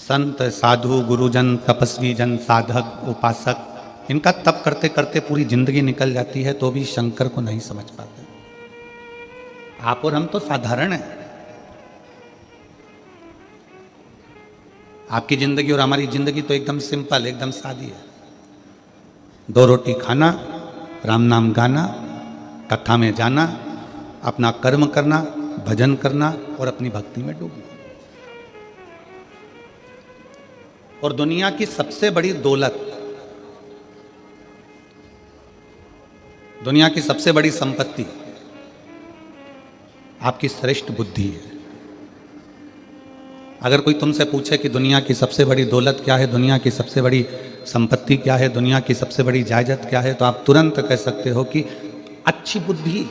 संत साधु गुरुजन तपस्वी जन साधक उपासक इनका तप करते करते पूरी जिंदगी निकल जाती है तो भी शंकर को नहीं समझ पाते। आप और हम तो साधारण हैं। आपकी जिंदगी और हमारी जिंदगी तो एकदम सिंपल, एकदम सादी है। 2 रोटी खाना, राम नाम गाना, कथा में जाना, अपना कर्म करना, भजन करना और अपनी भक्ति में डूबना। और दुनिया की सबसे बड़ी दौलत, दुनिया की सबसे बड़ी संपत्ति आपकी श्रेष्ठ बुद्धि है। अगर कोई तुमसे पूछे कि दुनिया की सबसे बड़ी दौलत क्या है, दुनिया की सबसे बड़ी संपत्ति क्या है, दुनिया की सबसे बड़ी जायदाद क्या है, तो आप तुरंत कह सकते हो कि अच्छी बुद्धि,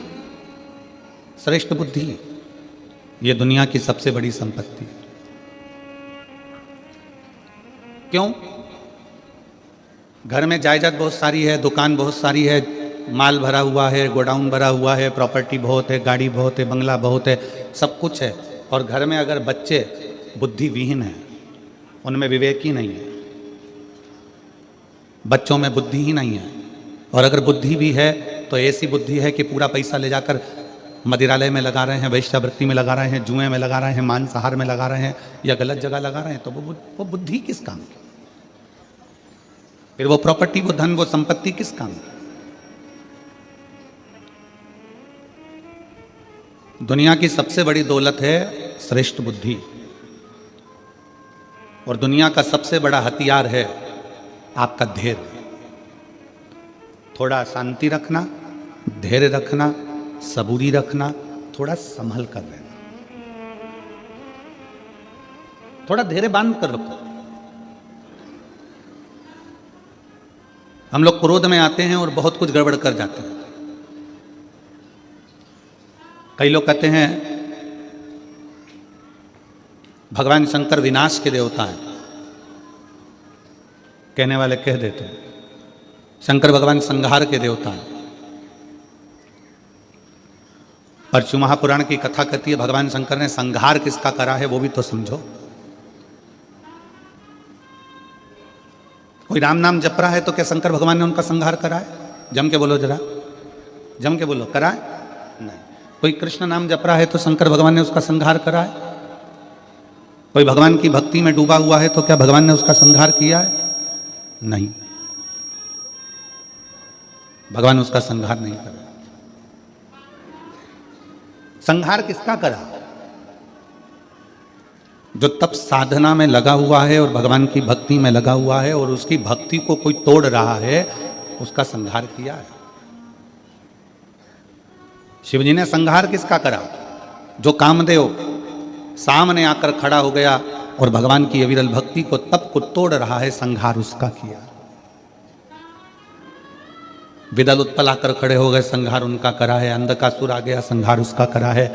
श्रेष्ठ बुद्धि, ये दुनिया की सबसे बड़ी संपत्ति। क्यों? घर में जायदाद बहुत सारी है, दुकान बहुत सारी है, माल भरा हुआ है, गोडाउन भरा हुआ है, प्रॉपर्टी बहुत है, गाड़ी बहुत है, बंगला बहुत है, सब कुछ है। और घर में अगर बच्चे बुद्धि विहीन है, उनमें विवेक ही नहीं है, बच्चों में बुद्धि ही नहीं है, और अगर बुद्धि भी है तो ऐसी बुद्धि है कि पूरा पैसा ले जाकर मदिरालय में लगा रहे हैं, वेश्यावृत्ति में लगा रहे हैं, जुए में लगा रहे हैं, मांसाहार में लगा रहे हैं, या गलत जगह लगा रहे हैं, तो वो बुद्धि किस काम की? फिर वो प्रॉपर्टी, वो धन, वो संपत्ति किस काम की? दुनिया की सबसे बड़ी दौलत है श्रेष्ठ बुद्धि, और दुनिया का सबसे बड़ा हथियार है आपका धैर्य। थोड़ा शांति रखना, धैर्य रखना, सबूरी रखना, थोड़ा संभल कर रहना, थोड़ा धैर्य बांध कर रखो। हम लोग क्रोध में आते हैं और बहुत कुछ गड़बड़ कर जाते हैं। कई लोग कहते हैं भगवान शंकर विनाश के देवता हैं, कहने वाले कह देते हैं शंकर भगवान संहार के देवता हैं। परशु महापुराण की कथा कहती है भगवान शंकर ने संहार किसका करा है वो भी तो समझो। कोई राम नाम जप रहा है तो क्या शंकर भगवान ने उनका संहार करा है? जम के बोलो जरा, जम के बोलो, करा है? नहीं। कोई कृष्ण नाम जप रहा है तो शंकर भगवान ने उसका संहार करा है? कोई भगवान की भक्ति में डूबा हुआ है तो क्या भगवान ने उसका संहार किया है? नहीं, भगवान उसका संहार नहीं करा। संहार किसका करा? जो तप साधना में लगा हुआ है और भगवान की भक्ति में लगा हुआ है और उसकी भक्ति को कोई तोड़ रहा है, उसका संहार किया है। शिवजी ने संहार किसका करा? जो कामदेव सामने आकर खड़ा हो गया और भगवान की अविरल भक्ति को, तप को तोड़ रहा है, संहार उसका किया। विदल उत्पल आकर खड़े हो गए, संहार उनका करा है। अंधकासुर आ गया, संहार उसका करा है।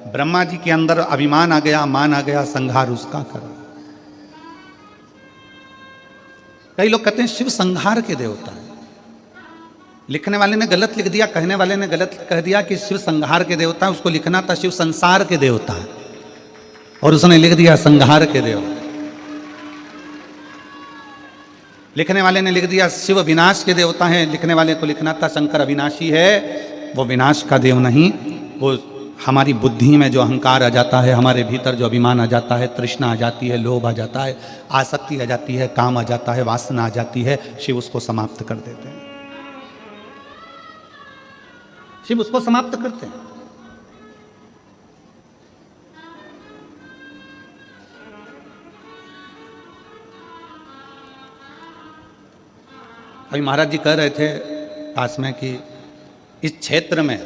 ब्रह्मा जी के अंदर अभिमान आ गया, मान आ गया, संहार उसका करा। कई लोग कहते हैं शिव संहार के देवता है। लिखने वाले ने गलत लिख दिया, कहने वाले ने गलत कह दिया कि शिव संहार के देवता है। उसको लिखना था शिव संसार के देवता है और उसने लिख दिया संहार के देवता। लिखने वाले ने लिख दिया शिव विनाश के देवता हैं, लिखने वाले को लिखना था शंकर अविनाशी है। वो विनाश का देव नहीं, वो हमारी बुद्धि में जो अहंकार आ जाता है, हमारे भीतर जो अभिमान आ जाता है, तृष्णा आ जाती है, लोभ आ जाता है, आसक्ति आ जाती है, काम आ जाता है, वासना आ जाती है, शिव उसको समाप्त कर देते हैं। शिव उसको समाप्त करते हैं। अभी महाराज जी कह रहे थे पास में कि इस क्षेत्र में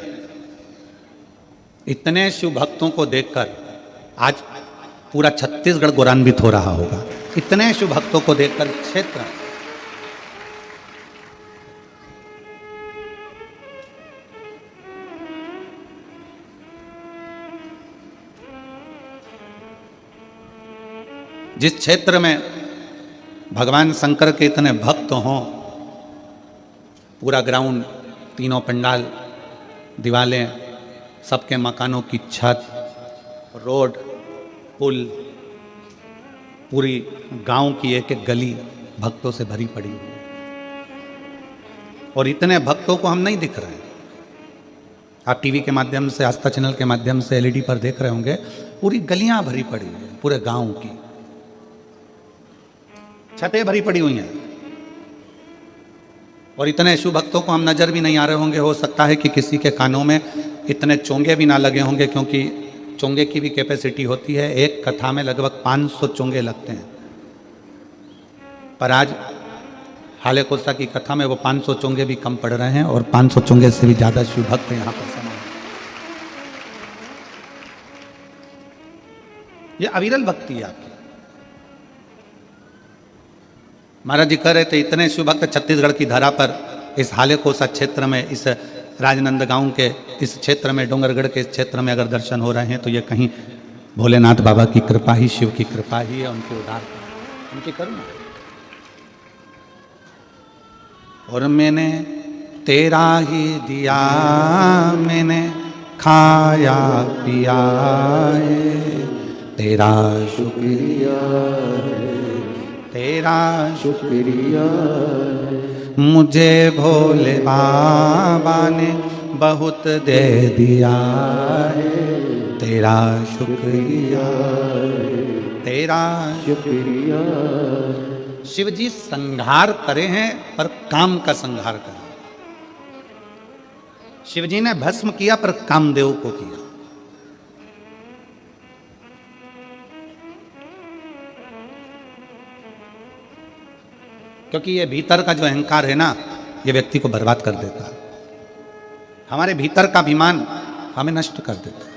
इतने शिव भक्तों को देखकर आज पूरा छत्तीसगढ़ गौरवान्वित हो रहा होगा। इतने शिव भक्तों को देखकर क्षेत्र, जिस क्षेत्र में भगवान शंकर के इतने भक्त हों, पूरा ग्राउंड, तीनों पंडाल, दीवालें, सबके मकानों की छत, रोड, पुल, पूरी गांव की एक एक गली भक्तों से भरी पड़ी हुई है, और इतने भक्तों को हम नहीं दिख रहे हैं। आप टीवी के माध्यम से, आस्था चैनल के माध्यम से, एलईडी पर देख रहे होंगे, पूरी गलियां भरी पड़ी है, पूरे गांव की छतें भरी पड़ी हुई हैं, और इतने शिव भक्तों को हम नजर भी नहीं आ रहे होंगे। हो सकता है कि किसी के कानों में इतने चोंगे भी ना लगे होंगे, क्योंकि चोंगे की भी कैपेसिटी होती है। एक कथा में लगभग 500 चोंगे लगते हैं, पर आज हाले कोसा की कथा में वो 500 चोंगे भी कम पड़ रहे हैं, और 500 चोंगे से भी ज्यादा शिव भक्त यहाँ पर समा है। ये अविरल भक्ति है आपकी। महाराज जी कह रहे थे, इतने शिव भक्त छत्तीसगढ़ की धरा पर, इस हाले कोसा क्षेत्र में, इस राजनंदगांव के इस क्षेत्र में, डोंगरगढ़ के इस क्षेत्र में अगर दर्शन हो रहे हैं तो ये कहीं भोलेनाथ बाबा की कृपा ही, शिव की कृपा ही है, उनके उदार, उनकी करुणा। और मैंने तेरा ही दिया, मैंने खाया पिया है, तेरा शुक्रिया है, तेरा शुक्रिया है। मुझे भोले बाबा ने बहुत दे दिया है, तेरा शुक्रिया है, तेरा शुक्रिया। शिव जी संहार करे हैं, पर काम का संहार करे। शिव जी ने भस्म किया, पर कामदेव को किया। क्योंकि ये भीतर का जो अहंकार है ना, ये व्यक्ति को बर्बाद कर देता है। हमारे भीतर का अभिमान हमें नष्ट कर देता है।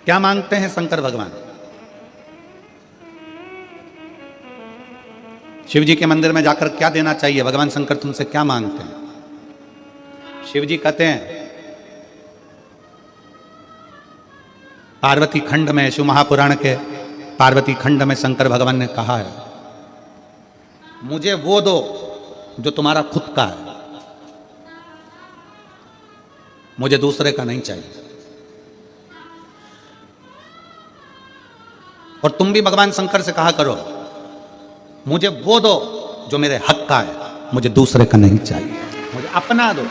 क्या मांगते हैं शंकर भगवान? शिव जी के मंदिर में जाकर क्या देना चाहिए? भगवान शंकर तुमसे क्या मांगते हैं? शिव जी कहते हैं, पार्वती खंड में, शिव महापुराण के पार्वती खंड में शंकर भगवान ने कहा है, मुझे वो दो जो तुम्हारा खुद का है, मुझे दूसरे का नहीं चाहिए। और तुम भी भगवान शंकर से कहा करो, मुझे वो दो जो मेरे हक का है, मुझे दूसरे का नहीं चाहिए, मुझे अपना दो।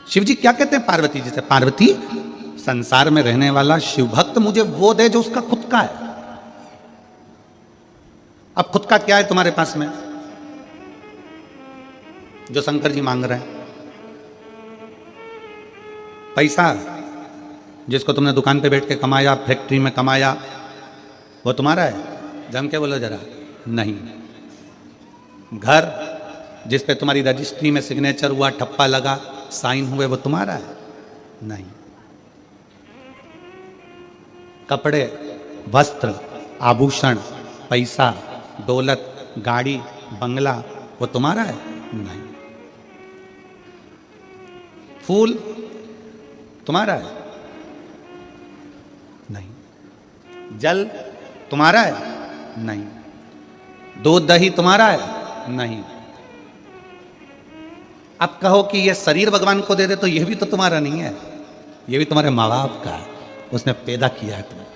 शिव जी क्या कहते हैं पार्वती जी से? पार्वती, संसार में रहने वाला शिव भक्त मुझे वो दे जो उसका खुद का है। अब खुद का क्या है तुम्हारे पास में जो शंकर जी मांग रहे हैं? पैसा, जिसको तुमने दुकान पे बैठ के कमाया, फैक्ट्री में कमाया, वो तुम्हारा है? जम के बोलो जरा। नहीं। घर जिस पे तुम्हारी रजिस्ट्री में सिग्नेचर हुआ, ठप्पा लगा, साइन हुए, वो तुम्हारा है? नहीं। कपड़े, वस्त्र, आभूषण, पैसा, दौलत, गाड़ी, बंगला, वो तुम्हारा है? नहीं। फूल तुम्हारा है? नहीं। जल तुम्हारा है? नहीं। दूध दही तुम्हारा है? नहीं। अब कहो कि ये शरीर भगवान को दे दे, तो ये भी तो तुम्हारा नहीं है, ये भी तुम्हारे माँ बाप का है, उसने पैदा किया है तुम्हें।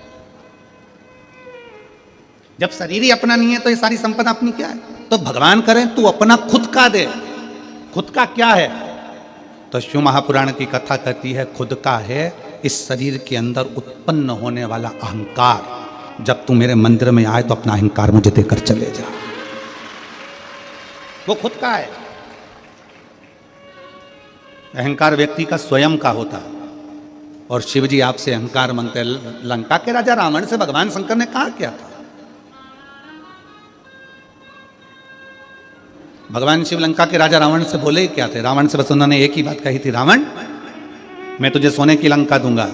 जब शरीर ही अपना नहीं है तो ये सारी संपदा अपनी क्या है? तो भगवान करें तू अपना खुद का दे। खुद का क्या है? तो शिव महापुराण की कथा कहती है, खुद का है इस शरीर के अंदर उत्पन्न होने वाला अहंकार। जब तू मेरे मंदिर में आए तो अपना अहंकार मुझे देकर चले जा, वो खुद का है। अहंकार व्यक्ति का स्वयं का होता है, और शिव जी आपसे अहंकार मांगते हैं। लंका के राजा रावण से भगवान शंकर ने कहा क्या था? भगवान शिव लंका के राजा रावण से बोले क्या थे? रावण से बस उन्होंने एक ही बात कही थी, रावण मैं तुझे सोने की लंका दूंगा,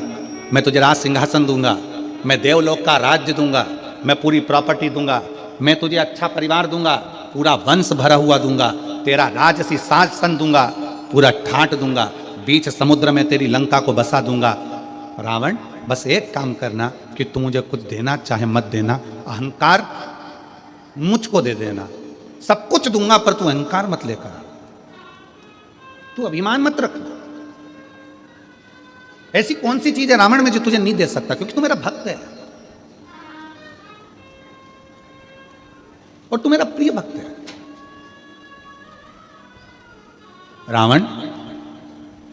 मैं तुझे राज सिंहासन दूंगा, मैं देवलोक का राज्य दूंगा, मैं पूरी प्रॉपर्टी दूंगा, मैं तुझे अच्छा परिवार दूंगा, पूरा वंश भरा हुआ दूंगा, तेरा राजसी शासन दूंगा, पूरा ठाट दूंगा, बीच समुद्र में तेरी लंका को बसा दूंगा। रावण बस एक काम करना कि तू मुझे कुछ देना चाहे मत देना, अहंकार मुझको दे देना, सब कुछ दूंगा, पर तू अहंकार मत लेकर, तू अभिमान मत रखना। ऐसी कौन सी चीज है रावण में जो तुझे नहीं दे सकता, क्योंकि तू मेरा भक्त है और तू मेरा प्रिय भक्त है। रावण,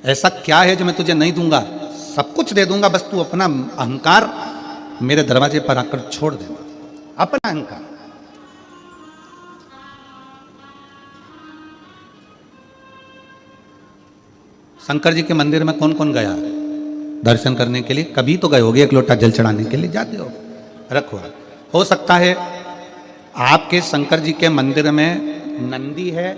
ऐसा क्या है जो मैं तुझे नहीं दूंगा? सब कुछ दे दूंगा, बस तू अपना अहंकार मेरे दरवाजे पर आकर छोड़ देना, अपना अहंकार। शंकर जी के मंदिर में कौन कौन गया दर्शन करने के लिए? कभी तो गए होगे, एक लोटा जल चढ़ाने के लिए जाते हो, रखो। हो सकता है आपके शंकर जी के मंदिर में नंदी है,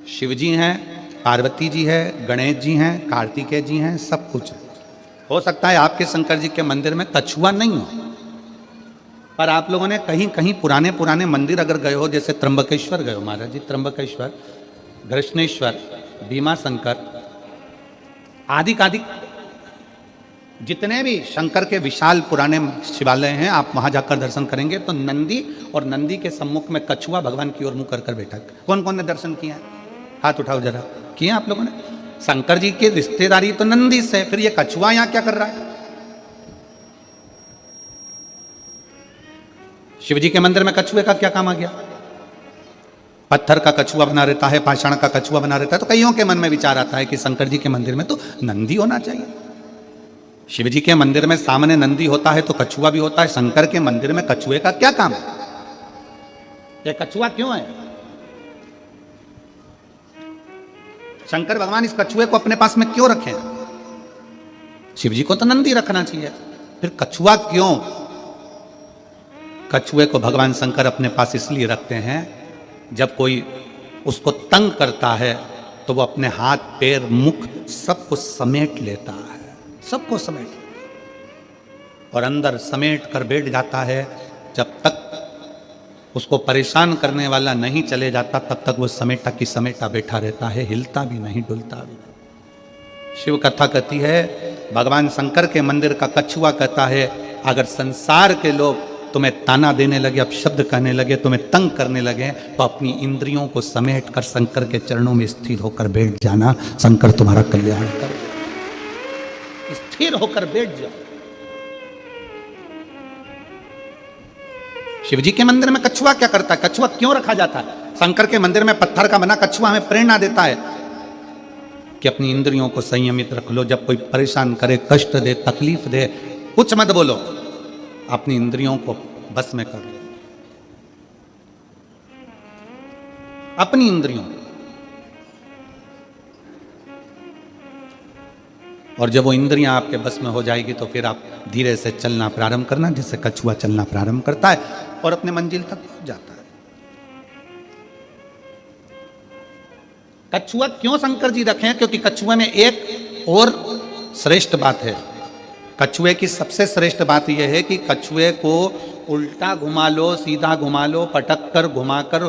शिव जी हैं, पार्वती जी है, गणेश जी हैं, कार्तिकेय जी हैं, सब कुछ है। हो सकता है आपके शंकर जी के मंदिर में कछुआ नहीं हो, पर आप लोगों ने कहीं कहीं पुराने पुराने मंदिर अगर गए हो, जैसे त्र्यंबकेश्वर गए हो महाराज जी, त्र्यंबकेश्वर, कृष्णेश्वर, भीमा शंकर आदि आदि जितने भी शंकर के विशाल पुराने शिवालय हैं, आप वहां जाकर दर्शन करेंगे तो नंदी और नंदी के सम्मुख में कछुआ भगवान की ओर मुंह कर बैठा। कौन कौन ने दर्शन किया है? हाथ उठाओ जरा, किए आप लोगों ने? शंकर जी की रिश्तेदारी तो नंदी से, फिर ये कछुआ यहां क्या कर रहा है? शिव जी के मंदिर में कछुए का क्या काम आ गया? पत्थर का कछुआ बना रहता है, पाषाण का कछुआ बना रहता है, तो कईयों के मन में विचार आता है कि शंकर जी के मंदिर में तो नंदी होना चाहिए। शिव जी के मंदिर में सामने नंदी होता है तो कछुआ भी होता है, शंकर के मंदिर में कछुए का क्या काम है? ये कछुआ क्यों है? शंकर भगवान इस कछुए को अपने पास में क्यों रखे? शिव जी को तो नंदी रखना चाहिए, फिर कछुआ क्यों? कछुए को भगवान शंकर अपने पास इसलिए रखते हैं, जब कोई उसको तंग करता है तो वो अपने हाथ पैर मुख सबको समेट लेता है, सबको समेट लेता है और अंदर समेट कर बैठ जाता है। जब तक उसको परेशान करने वाला नहीं चले जाता तब तक वो समेटा की समेटा बैठा रहता है, हिलता भी नहीं, डुलता भी नहीं। शिव कथा कहती है, भगवान शंकर के मंदिर का कछुआ कहता है, अगर संसार के लोग तुम्हें ताना देने लगे, अब शब्द कहने लगे, तुम्हें तंग करने लगे, तो अपनी इंद्रियों को समेट कर शंकर के चरणों में स्थिर होकर बैठ जाना, शंकर तुम्हारा कल्याण कर। स्थिर होकर बैठ जाओ। शिव जी के मंदिर में कछुआ क्या करता है? कछुआ क्यों रखा जाता है? शंकर के मंदिर में पत्थर का बना कछुआ हमें प्रेरणा देता है कि अपनी इंद्रियों को संयमित रख लो। जब कोई परेशान करे, कष्ट दे, तकलीफ दे, कुछ मत बोलो, अपनी इंद्रियों को बस में कर लो, अपनी इंद्रियों। और जब वो इंद्रियां आपके बस में हो जाएगी तो फिर आप धीरे से चलना प्रारंभ करना, जैसे कछुआ चलना प्रारंभ करता है और अपने मंजिल तक पहुंच जाता है। कछुआ क्यों शंकर जी रखे हैं? क्योंकि कछुए में एक और श्रेष्ठ बात है। कछुए की सबसे श्रेष्ठ बात यह है कि कछुए को उल्टा घुमा लो, सीधा घुमा लो, पटक कर घुमा कर,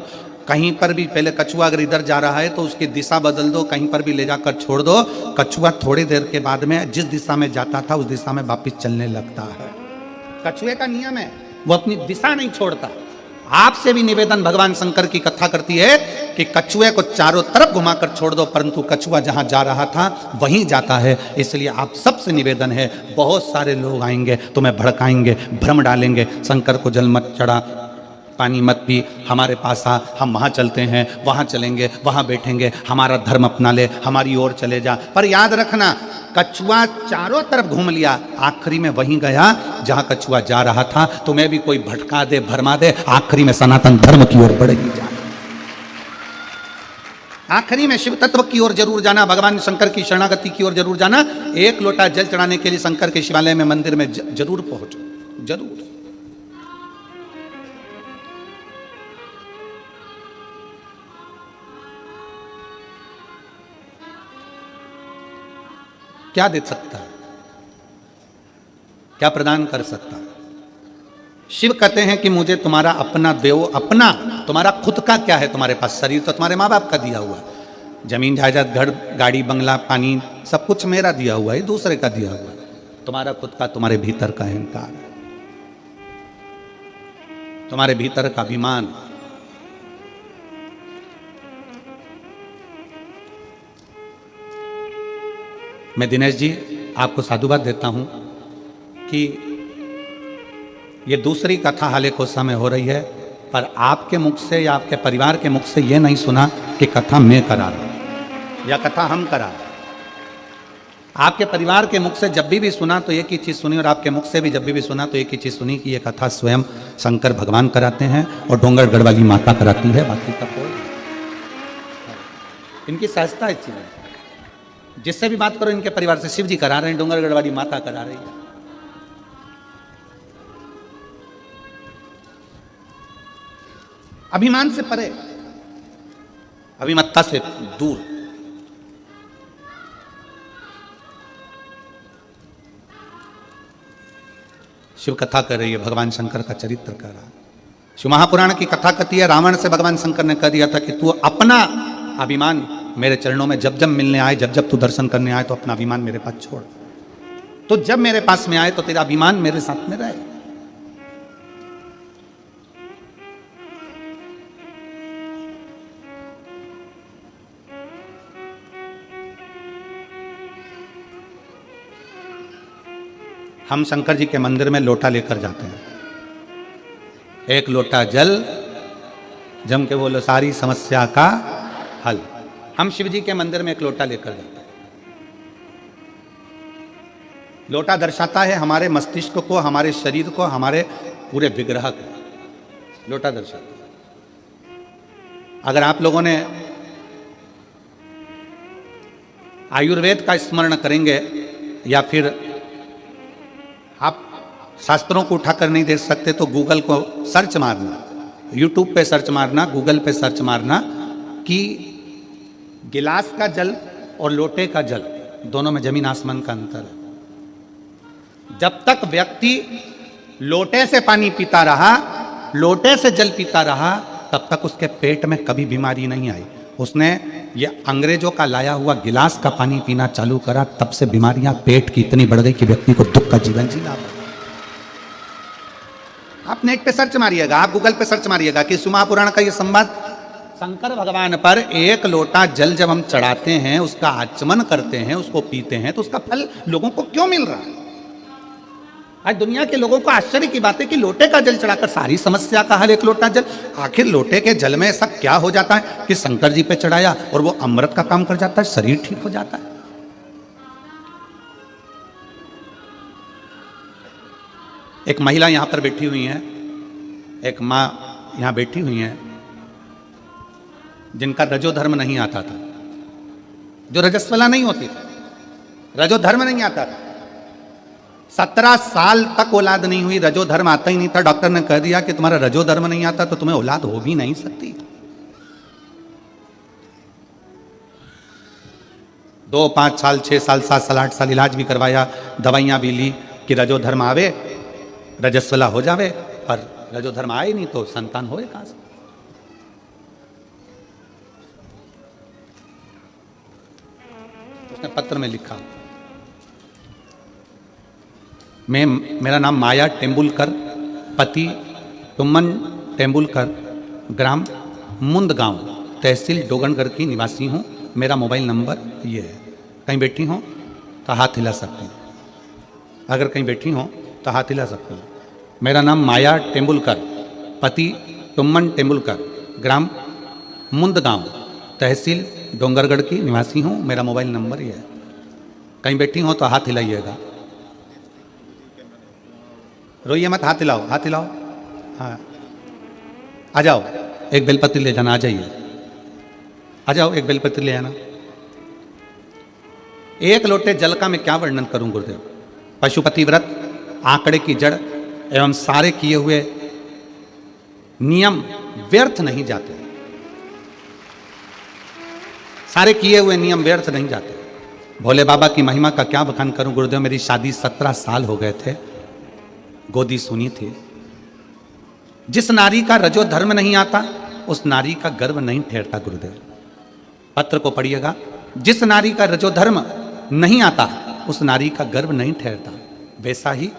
कहीं पर भी, पहले कछुआ अगर इधर जा रहा है तो उसकी दिशा बदल दो, कहीं पर भी ले जाकर छोड़ दो, कछुआ थोड़ी देर के बाद में जिस दिशा में जाता था उस दिशा में वापस चलने लगता है। कछुए का नियम है, वो अपनी दिशा नहीं छोड़ता। आपसे भी निवेदन भगवान शंकर की कथा करती है कि कछुए को चारों तरफ घुमाकर छोड़ दो, परंतु कछुआ जहां जा रहा था वहीं जाता है। इसलिए आप सबसे निवेदन है, बहुत सारे लोग आएंगे, तुम्हें भड़काएंगे, भ्रम डालेंगे, शंकर को जल मत चढ़ा, पानी मत पी, हमारे पास आ, हम वहाँ चलते हैं, वहाँ चलेंगे, वहाँ बैठेंगे, हमारा धर्म अपना ले, हमारी ओर चले जा। पर याद रखना, कछुआ चारों तरफ घूम लिया, आखिरी में वहीं गया जहाँ कछुआ जा रहा था। तुम्हें भी कोई भटका दे, भरमा दे, आखिरी में सनातन धर्म की ओर बढ़ेगी जा। आखिरी में शिव तत्व की ओर जरूर जाना, भगवान शंकर की शरणागति की ओर जरूर जाना। एक लोटा जल चढ़ाने के लिए शंकर के शिवालय में, मंदिर में जरूर पहुंचो, जरूर। क्या दे सकता है? क्या प्रदान कर सकता है? शिव कहते हैं कि मुझे तुम्हारा अपना दो। अपना तुम्हारा खुद का क्या है तुम्हारे पास? शरीर तो तुम्हारे माँ बाप का दिया हुआ है, जमीन जायदाद, घर, गाड़ी, बंगला, पानी, सब कुछ मेरा दिया हुआ है, दूसरे का दिया हुआ है। तुम्हारा खुद का, तुम्हारे भीतर का अहंकार है, तुम्हारे भीतर का अभिमान। मैं दिनेश जी आपको साधुवाद देता हूं कि ये दूसरी कथा हाले को समय हो रही है, पर आपके मुख से या आपके परिवार के मुख से ये नहीं सुना कि कथा मैं करा रहा हूं या कथा हम करा रहे हैं। आपके परिवार के मुख से जब भी सुना तो एक ही चीज़ सुनी, और आपके मुख से भी जब भी सुना तो एक ही चीज़ सुनी कि ये कथा स्वयं शंकर भगवान कराते हैं और डोंगरगढ़ वाली माता कराती है, बाकी का कोई। इनकी सहजता इस चीज़ में, जिससे भी बात करो इनके परिवार से, शिव जी करा रहे हैं, डोंगरगढ़ वाली माता करा रही है। अभिमान से परे, अभिमत्ता से दूर। शिव कथा कर रही है, भगवान शंकर का चरित्र कर रहा है। शिव महापुराण की कथा कहती है, रावण से भगवान शंकर ने कह दिया था कि तू अपना अभिमान मेरे चरणों में जब जब मिलने आए, जब जब तू दर्शन करने आए, तो अपना अभिमान मेरे पास छोड़। तो जब मेरे पास में आए तो तेरा अभिमान मेरे साथ में रहे। हम शंकर जी के मंदिर में लोटा लेकर जाते हैं, एक लोटा जल, जम के बोलो सारी समस्या का हल। हम शिव जी के मंदिर में एक लोटा लेकर जाते हैं। लोटा दर्शाता है हमारे मस्तिष्क को, हमारे शरीर को, हमारे पूरे विग्रह को। लोटा दर्शाता है। अगर आप लोगों ने आयुर्वेद का स्मरण करेंगे या फिर आप शास्त्रों को उठाकर नहीं देख सकते तो गूगल को सर्च मारना, यूट्यूब पे सर्च मारना, गूगल पे सर्च मारना कि गिलास का जल और लोटे का जल, दोनों में जमीन आसमान का अंतर है। जब तक व्यक्ति लोटे से पानी पीता रहा, लोटे से जल पीता रहा, तब तक उसके पेट में कभी बीमारी नहीं आई। उसने ये अंग्रेजों का लाया हुआ गिलास का पानी पीना चालू करा, तब से बीमारियां पेट की इतनी बढ़ गई कि व्यक्ति को दुख का जीवन जीना पड़ा। आप नेट पे सर्च मारिएगा, आप गूगल पे सर्च मारिएगा कि शिव महापुराण का ये संवाद, शंकर भगवान पर एक लोटा जल जब हम चढ़ाते हैं, उसका आचमन करते हैं, उसको पीते हैं, तो उसका फल लोगों को क्यों मिल रहा है। आज दुनिया के लोगों को आश्चर्य की बात है कि लोटे का जल चढ़ाकर सारी समस्या का हल, एक लोटा जल। आखिर लोटे के जल में ऐसा क्या हो जाता है कि शंकर जी पे चढ़ाया और वो अमृत का काम कर जाता है, शरीर ठीक हो जाता है। एक महिला यहां पर बैठी हुई है, एक मां यहां बैठी हुई है, जिनका रजोधर्म नहीं आता था, जो रजस्वला नहीं होती थी, रजोधर्म नहीं आता था। 17 साल तक औलाद नहीं हुई, रजोधर्म आता ही नहीं था। डॉक्टर ने कह दिया कि तुम्हारा रजोधर्म नहीं आता तो तुम्हें औलाद हो भी नहीं सकती। 2, 5 साल, 6 साल, 7 साल, 8 साल इलाज भी करवाया, दवाइयां भी ली कि रजोधर्म आवे, रजस्वला हो जावे, पर रजोधर्म आए नहीं तो संतान होए कहां से। उसने पत्र में लिखा, मेरा नाम माया टेम्बुलकर, पति टुम्मन टेम्बुलकर, ग्राम मुंदगांव, तहसील डोंगरगढ़ की निवासी हूँ। मेरा मोबाइल नंबर ये है। कहीं बैठी हो तो हाथ हिला सकते हैं, अगर कहीं बैठी हो तो हाथ हिला सकते हैं। मेरा नाम माया टेम्बुलकर, पति टुम्मन टेम्बुलकर, ग्राम मुंदगांव, तहसील डोंगरगढ़ की निवासी हूँ। मेरा मोबाइल नंबर ये है। कहीं बैठी हो तो हाथ हिलाइएगा, रोइए मत, हाथ हिलाओ, हाथ हिलाओ। हाँ, आ जाओ, एक बेलपत्र ले जाना, आ जाइए, आ जाओ, एक बेलपत्र ले आना। एक लोटे जल का मैं क्या वर्णन करूं गुरुदेव। पशुपति व्रत, आंकड़े की जड़ एवं सारे किए हुए नियम व्यर्थ नहीं जाते, सारे किए हुए नियम व्यर्थ नहीं जाते। भोले बाबा की महिमा का क्या बखान करूं गुरुदेव। मेरी शादी 17 साल हो गए थे, गोदी सुनी थी। जिस नारी का रजो धर्म नहीं आता, उस नारी का गर्व नहीं ठहरता गुरुदेव। पत्र को पढ़िएगा, जिस नारी का रजो धर्म नहीं आता, उस नारी का गर्व नहीं ठहरता। वैसा ही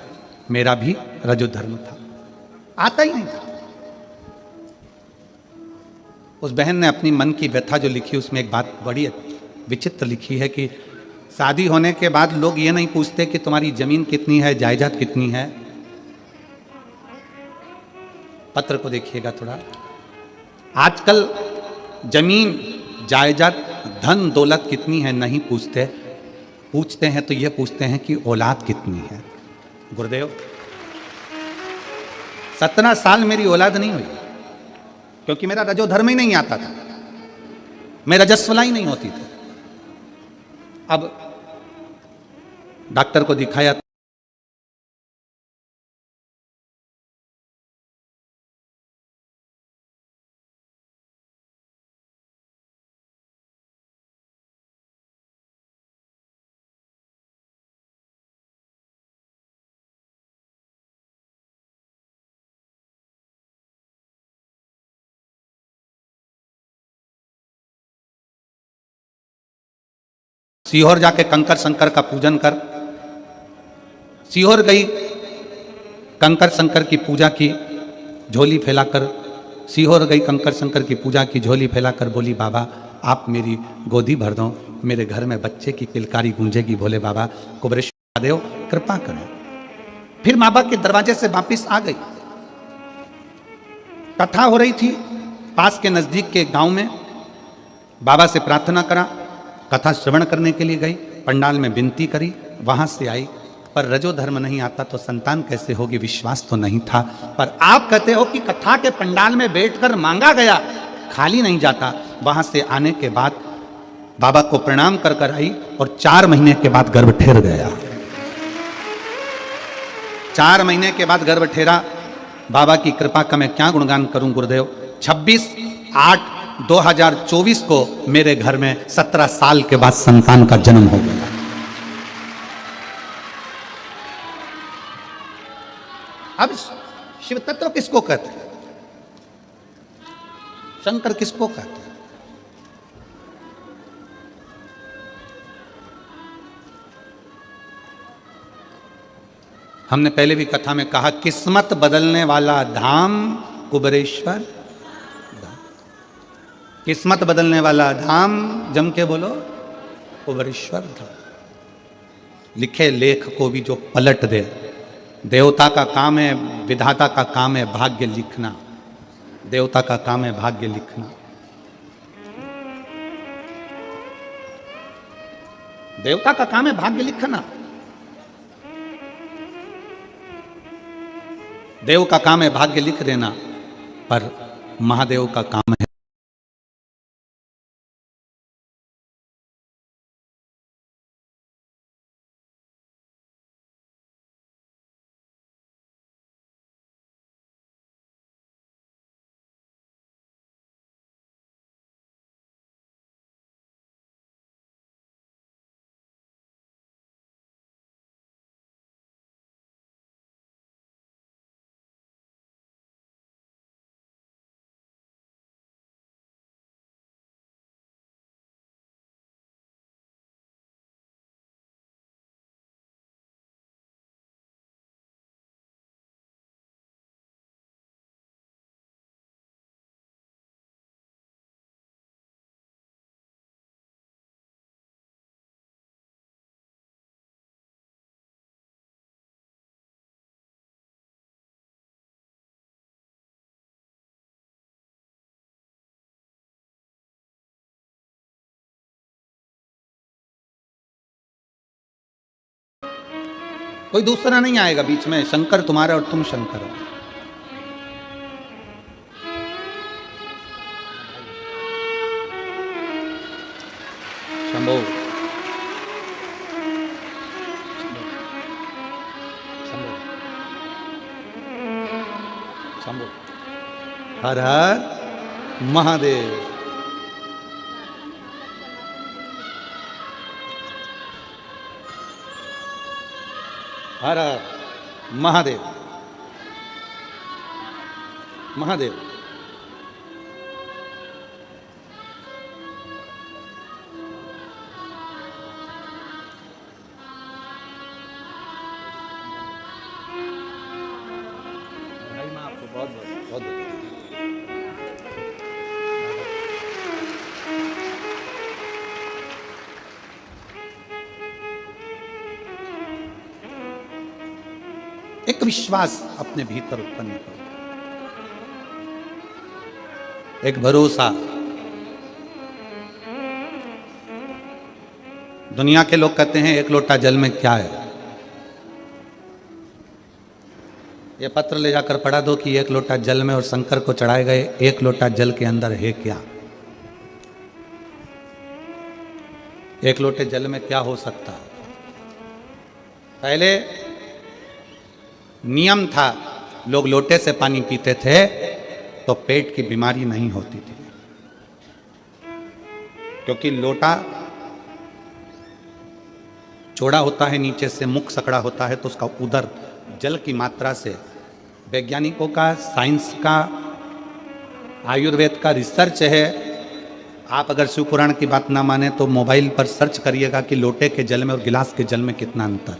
मेरा भी रजो धर्म था, आता ही नहीं था। उस बहन ने अपनी मन की व्यथा जो लिखी, उसमें एक बात बड़ी विचित्र लिखी है कि शादी होने के बाद लोग ये नहीं पूछते कि तुम्हारी जमीन कितनी है, जायदाद कितनी है। पत्र को देखिएगा थोड़ा। आजकल जमीन, जायदाद, धन दौलत कितनी है नहीं पूछते। पूछते हैं तो ये पूछते हैं कि औलाद कितनी है। गुरुदेव 17 साल मेरी औलाद नहीं हुई, क्योंकि मेरा रजो धर्म ही नहीं आता था, मैं रजस्वला ही नहीं होती थी। अब डॉक्टर को दिखाया, सीहोर जाके कंकर शंकर का पूजन कर। सीहोर गई, कंकर शंकर की पूजा की, झोली फैलाकर। सीहोर गई, कंकर शंकर की पूजा की, झोली फैलाकर बोली, बाबा आप मेरी गोदी भर दो, मेरे घर में बच्चे की किलकारी गूंजेगी। भोले बाबा कुबरेश्वर देव कृपा करें। फिर माँ बाप के दरवाजे से वापिस आ गई। कथा हो रही थी पास के नजदीक के गांव में। बाबा से प्रार्थना करा, कथा श्रवण करने के लिए गई, पंडाल में विनती करी, वहां से आई। पर रजो धर्म नहीं आता तो संतान कैसे होगी, विश्वास तो नहीं था। पर आप कहते हो कि कथा के पंडाल में बैठकर मांगा गया, खाली नहीं जाता। वहां से आने के बाद बाबा को प्रणाम कर कर आई और 4 महीने के बाद गर्भ ठहर गया। 4 महीने के बाद गर्भ ठहरा। बाबा की कृपा का मैं क्या गुणगान करूं गुरुदेव। 26/8/2024 को मेरे घर में 17 साल के बाद संतान का जन्म हो गया। अब शिव तत्व किसको कहते हैं, शंकर किसको कहते हैं? हमने पहले भी कथा में कहा, किस्मत बदलने वाला धाम कुबरेश्वर धाम। किस्मत बदलने वाला धाम, जम के बोलो, कुबरेश्वर धाम। लिखे लेख को भी जो पलट दे। देवता का काम है, विधाता का काम है भाग्य लिखना। देवता का काम है भाग्य लिखना। देवता का काम है भाग्य लिखना। देव का काम है भाग्य लिख देना, पर महादेव का काम है कोई दूसरा नहीं आएगा बीच में। शंकर तुम्हारा और तुम शंकर हो। शंभो शंभो शंभो। हर हर महादेव। हर हर महादेव। महादेव। भाई मैं आपको बहुत बहुत बहुत एक विश्वास अपने भीतर उत्पन्न करो, एक भरोसा। दुनिया के लोग कहते हैं एक लोटा जल में क्या है। ये पत्र ले जाकर पढ़ा दो कि एक लोटा जल में और शंकर को चढ़ाए गए एक लोटा जल के अंदर है क्या। एक लोटे जल में क्या हो सकता है। पहले नियम था, लोग लोटे से पानी पीते थे तो पेट की बीमारी नहीं होती थी, क्योंकि लोटा चौड़ा होता है, नीचे से मुख सकड़ा होता है, तो उसका उदर जल की मात्रा से, वैज्ञानिकों का, साइंस का, आयुर्वेद का रिसर्च है। आप अगर शिव पुराण की बात ना माने तो मोबाइल पर सर्च करिएगा कि लोटे के जल में और गिलास के जल में कितना अंतर।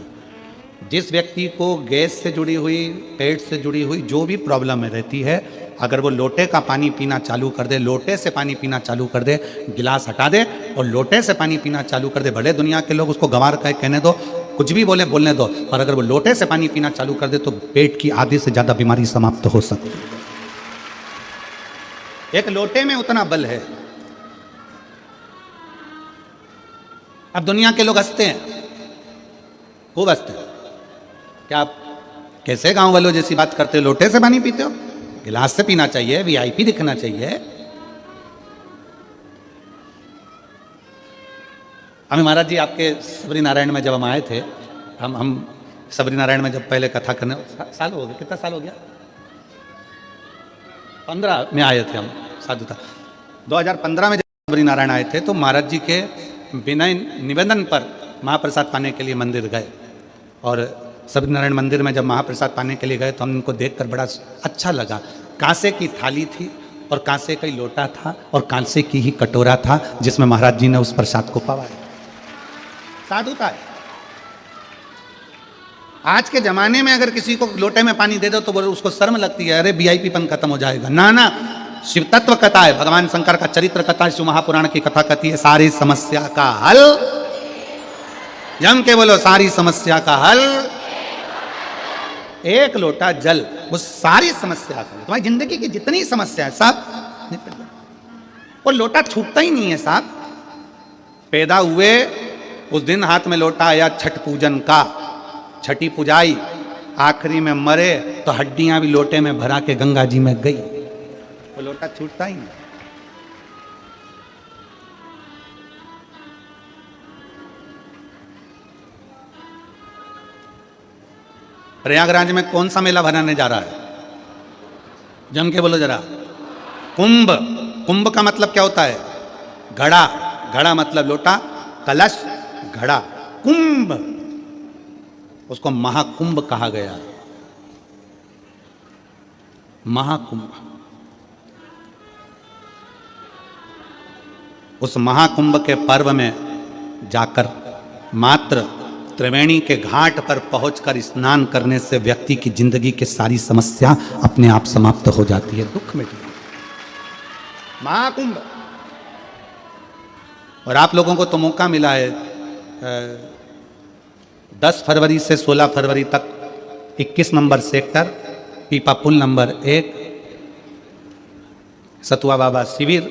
जिस व्यक्ति को गैस से जुड़ी हुई, पेट से जुड़ी हुई जो भी प्रॉब्लम में रहती है, अगर वो लोटे का पानी पीना चालू कर दे, लोटे से पानी पीना चालू कर दे, गिलास हटा दे और लोटे से पानी पीना चालू कर दे, भले दुनिया के लोग उसको गंवार कहे, कहने दो, कुछ भी बोले बोलने दो, पर अगर वो लोटे से पानी पीना चालू कर दे तो पेट की आधे से ज्यादा बीमारी समाप्त हो सकती है। एक लोटे में उतना बल है। अब दुनिया के लोग हंसते हैं, खूब हंसते हैं। क्या आप कैसे गांव वालों जैसी बात करते हो, लोटे से पानी पीते हो? गिलास से पीना चाहिए, वीआईपी दिखना चाहिए। अभी महाराज जी आपके सबरी नारायण में जब हम आए थे, हम सबरी नारायण में जब पहले कथा करने, साल हो गया, कितना साल हो गया, 15 में आए थे हम साधुता। 2015 में जब सबरी नारायण आए थे तो महाराज जी के विनय निवेदन पर महाप्रसाद पाने के लिए मंदिर गए, और सबरी नारायण मंदिर में जब महाप्रसाद पाने के लिए गए तो हम इनको देखकर बड़ा अच्छा लगा। कांसे की थाली थी और कांसे का ही लोटा था और कांसे की ही कटोरा था जिसमें महाराज जी ने उस प्रसाद को पवाया। साधुता है। आज के जमाने में अगर किसी को लोटे में पानी दे दो तो उसको शर्म लगती है, अरे वीआईपीपन खत्म हो जाएगा। ना ना, शिव तत्व कथा है, भगवान शंकर का चरित्र कथा, शिव महापुराण की कथा कहती है सारी समस्या का हल। जम के बोलो, सारी समस्या का हल एक लोटा जल। वो सारी समस्या का, तुम्हारी जिंदगी की जितनी समस्या है सब निपट जाए। वो लोटा छूटता ही नहीं है साहब। पैदा हुए उस दिन हाथ में लोटा आया छठ पूजन का, छठी पुजाई, आखिरी में मरे तो हड्डियां भी लोटे में भरा के गंगा जी में गई। वो लोटा छूटता ही नहीं। प्रयागराज में कौन सा मेला भराने जा रहा है? जम के बोलो जरा। कुंभ। कुंभ का मतलब क्या होता है? घड़ा। घड़ा मतलब लोटा, कलश, घड़ा। कुंभ, उसको महाकुंभ कहा गया। महाकुंभ। उस महाकुंभ के पर्व में जाकर मात्र त्रिवेणी के घाट पर पहुंचकर स्नान करने से व्यक्ति की जिंदगी की सारी समस्या अपने आप समाप्त हो जाती है, दुख मिट जाता है। महाकुंभ। और आप लोगों को तो मौका मिला है 10 फरवरी से 16 फरवरी तक 21 नंबर सेक्टर, पीपा पुल नंबर 1, सतुआ बाबा शिविर,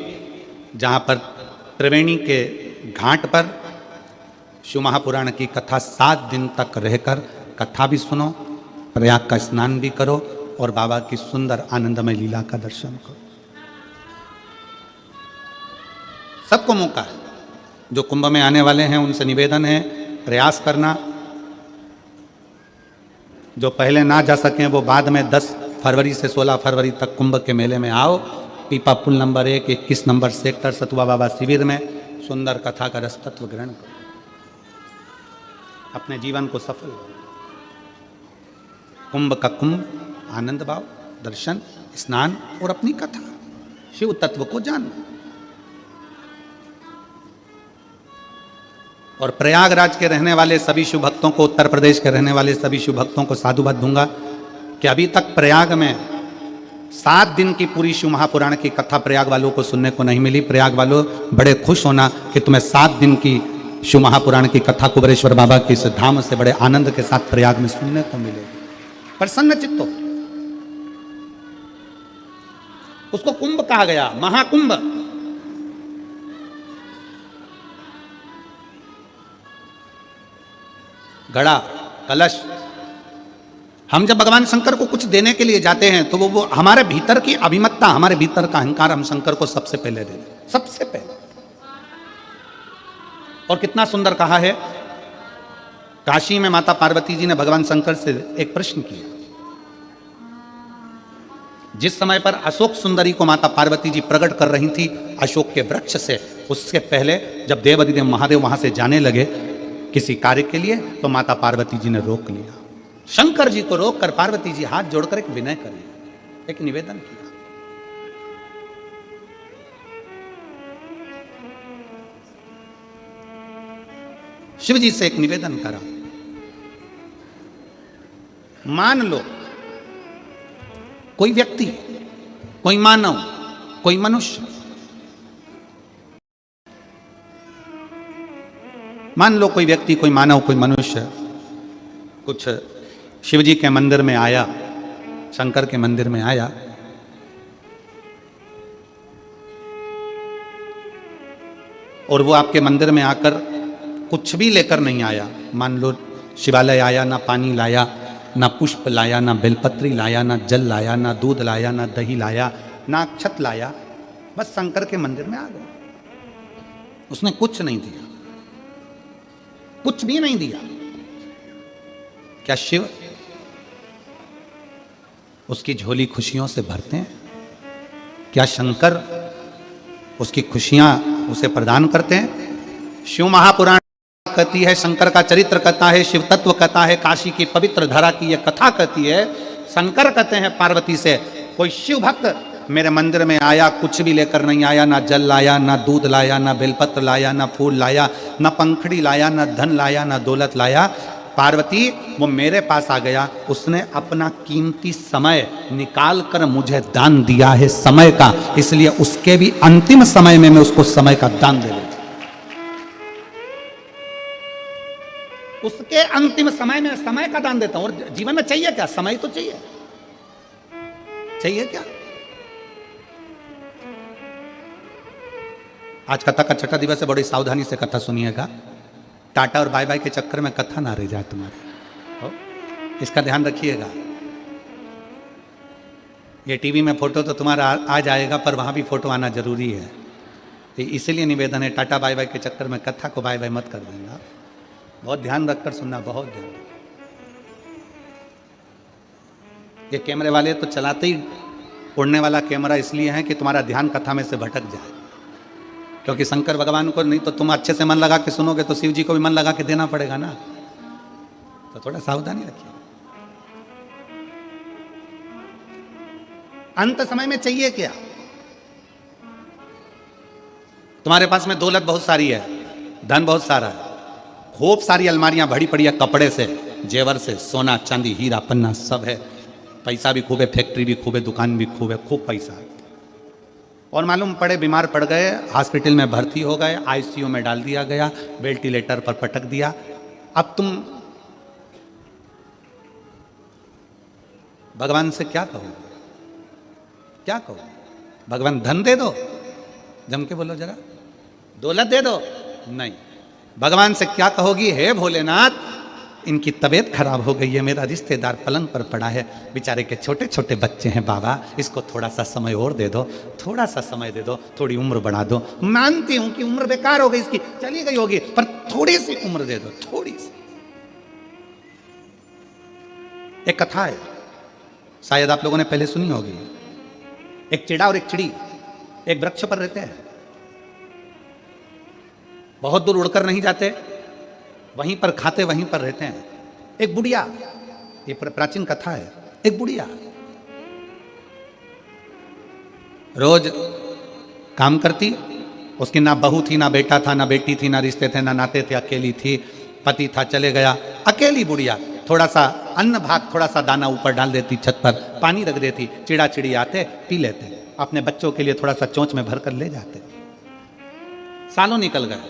जहां पर त्रिवेणी के घाट पर शिव महापुराण की कथा 7 दिन तक रहकर कथा भी सुनो, प्रयाग का स्नान भी करो और बाबा की सुंदर आनंदमय लीला का दर्शन करो। सबको मौका है। जो कुंभ में आने वाले हैं उनसे निवेदन है, प्रयास करना। जो पहले ना जा सकें वो बाद में 10 फरवरी से 16 फरवरी तक कुंभ के मेले में आओ। पीपा पुल नंबर 1, 21 नंबर सेक्टर, सतुआ बाबा शिविर में सुंदर कथा का रस तत्व ग्रहण करो। अपने जीवन को सफल। कुंभ का कुंभ, आनंद भाव, दर्शन, स्नान और अपनी कथा, शिव तत्व को जानना। और प्रयागराज के रहने वाले सभी शिव भक्तों को, उत्तर प्रदेश के रहने वाले सभी शिव भक्तों को साधुवाद दूंगा कि अभी तक प्रयाग में 7 दिन की पूरी शिव महापुराण की कथा प्रयाग वालों को सुनने को नहीं मिली। प्रयाग वालों बड़े खुश होना कि तुम्हें 7 दिन की शिव महापुराण की कथा कुबेरेश्वर बाबा की इस धाम से बड़े आनंद के साथ प्रयाग में सुनने को मिलेगी। प्रसन्न चित्त हो। उसको कुंभ कहा गया, महाकुंभ। घड़ा, कलश। हम जब भगवान शंकर को कुछ देने के लिए जाते हैं तो वो हमारे भीतर की अभिमत्ता, हमारे भीतर का अहंकार हम शंकर को सबसे पहले दे दें, सबसे पहले। और कितना सुंदर कहा है, काशी में माता पार्वती जी ने भगवान शंकर से एक प्रश्न किया। जिस समय पर अशोक सुंदरी को माता पार्वती जी प्रकट कर रही थी अशोक के वृक्ष से, उसके पहले जब देवाधिदेव महादेव वहां से जाने लगे किसी कार्य के लिए, तो माता पार्वती जी ने रोक लिया। शंकर जी को रोककर पार्वती जी हाथ जोड़कर एक विनय करें, एक निवेदन किया। शिव जी से एक निवेदन करा, मान लो कोई व्यक्ति, कोई मानव, कोई मनुष्य, मान लो कोई व्यक्ति, कोई मानव, कोई मनुष्य कुछ शिव जी के मंदिर में आया, शंकर के मंदिर में आया, और वो आपके मंदिर में आकर कुछ भी लेकर नहीं आया। मान लो शिवालय आया, ना पानी लाया, ना पुष्प लाया, ना बेलपत्री लाया, ना जल लाया, ना दूध लाया, ना दही लाया, ना अक्षत लाया, बस शंकर के मंदिर में आ गया। उसने कुछ नहीं दिया, कुछ भी नहीं दिया। क्या शिव उसकी झोली खुशियों से भरते हैं? क्या शंकर उसकी खुशियां उसे प्रदान करते हैं? शिव महापुराण कहती है, शंकर का चरित्र कहता है, शिव तत्व कहता है, काशी की पवित्र धरा की यह कथा कहती है। शंकर कहते हैं पार्वती से, कोई शिव भक्त मेरे मंदिर में आया, कुछ भी लेकर नहीं आया, ना जल लाया, ना दूध लाया, ना बेलपत्र लाया, ना फूल लाया, ना पंखड़ी लाया, ना धन लाया, ना दौलत लाया। पार्वती वो मेरे पास आ गया, उसने अपना कीमती समय निकाल कर मुझे दान दिया है, समय का, इसलिए उसके भी अंतिम समय में मैं उसको समय का दान दे दूं। उसके अंतिम समय में समय का दान देता हूं। और जीवन में चाहिए क्या? समय तो चाहिए, चाहिए क्या? आज कथा का छठा दिवस है, बड़ी सावधानी से कथा सुनिएगा। टाटा और बाय बाय के चक्कर में कथा ना रह जाए तुम्हारे, इसका ध्यान रखिएगा। ये टीवी में फोटो तो तुम्हारा आ जाएगा, पर वहां भी फोटो आना जरूरी है। इसलिए निवेदन है, टाटा बाय बाय के चक्कर में कथा को बाय बाय मत कर देना। बहुत ध्यान रखकर सुनना, बहुत ध्यान। ये कैमरे वाले तो चलाते ही उड़ने वाला कैमरा इसलिए है कि तुम्हारा ध्यान कथा में से भटक जाए, क्योंकि शंकर भगवान को नहीं तो तुम अच्छे से मन लगा के सुनोगे तो शिव जी को भी मन लगा के देना पड़ेगा ना, तो थोड़ा सावधानी रखिए। अंत समय में चाहिए क्या? तुम्हारे पास में दौलत बहुत सारी है, धन बहुत सारा है, खूब सारी अलमारियां भरी पड़ी है कपड़े से, जेवर से, सोना चांदी हीरा पन्ना सब है, पैसा भी खूब है, फैक्ट्री भी खूब है, दुकान भी खूब है, खूब पैसा है। और मालूम पड़े बीमार पड़ गए, हॉस्पिटल में भर्ती हो गए, आईसीयू में डाल दिया गया, वेंटिलेटर पर पटक दिया। अब तुम भगवान से क्या कहोगे? क्या कहो? भगवान धन दे दो, जम के बोलो जरा, दौलत दे दो? नहीं। भगवान से क्या कहोगी? हे भोलेनाथ, इनकी तबीयत खराब हो गई है, मेरा रिश्तेदार पलंग पर पड़ा है, बेचारे के छोटे छोटे बच्चे हैं बाबा, इसको थोड़ा सा समय और दे दो, थोड़ा सा समय दे दो, थोड़ी उम्र बढ़ा दो। मानती हूं कि उम्र बेकार हो गई इसकी, चली गई होगी, पर थोड़ी सी उम्र दे दो, थोड़ी सी। एक कथा है, शायद आप लोगों ने पहले सुनी होगी। एक चिड़ा और एक चिड़ी एक वृक्ष पर रहते हैं, बहुत दूर उड़कर नहीं जाते, वहीं पर खाते वहीं पर रहते हैं। एक बुढ़िया, ये प्राचीन कथा है, एक बुढ़िया रोज काम करती, उसकी ना बहू थी, ना बेटा था, ना बेटी थी, ना रिश्ते थे, ना नाते थे, अकेली थी, पति था चले गया, अकेली बुढ़िया। थोड़ा सा अन्न भाग, थोड़ा सा दाना ऊपर डाल देती, छत पर पानी रख देती, चिड़ा चिड़ी आते पी लेते, अपने बच्चों के लिए थोड़ा सा चोंच में भरकर ले जाते। सालों निकल गए,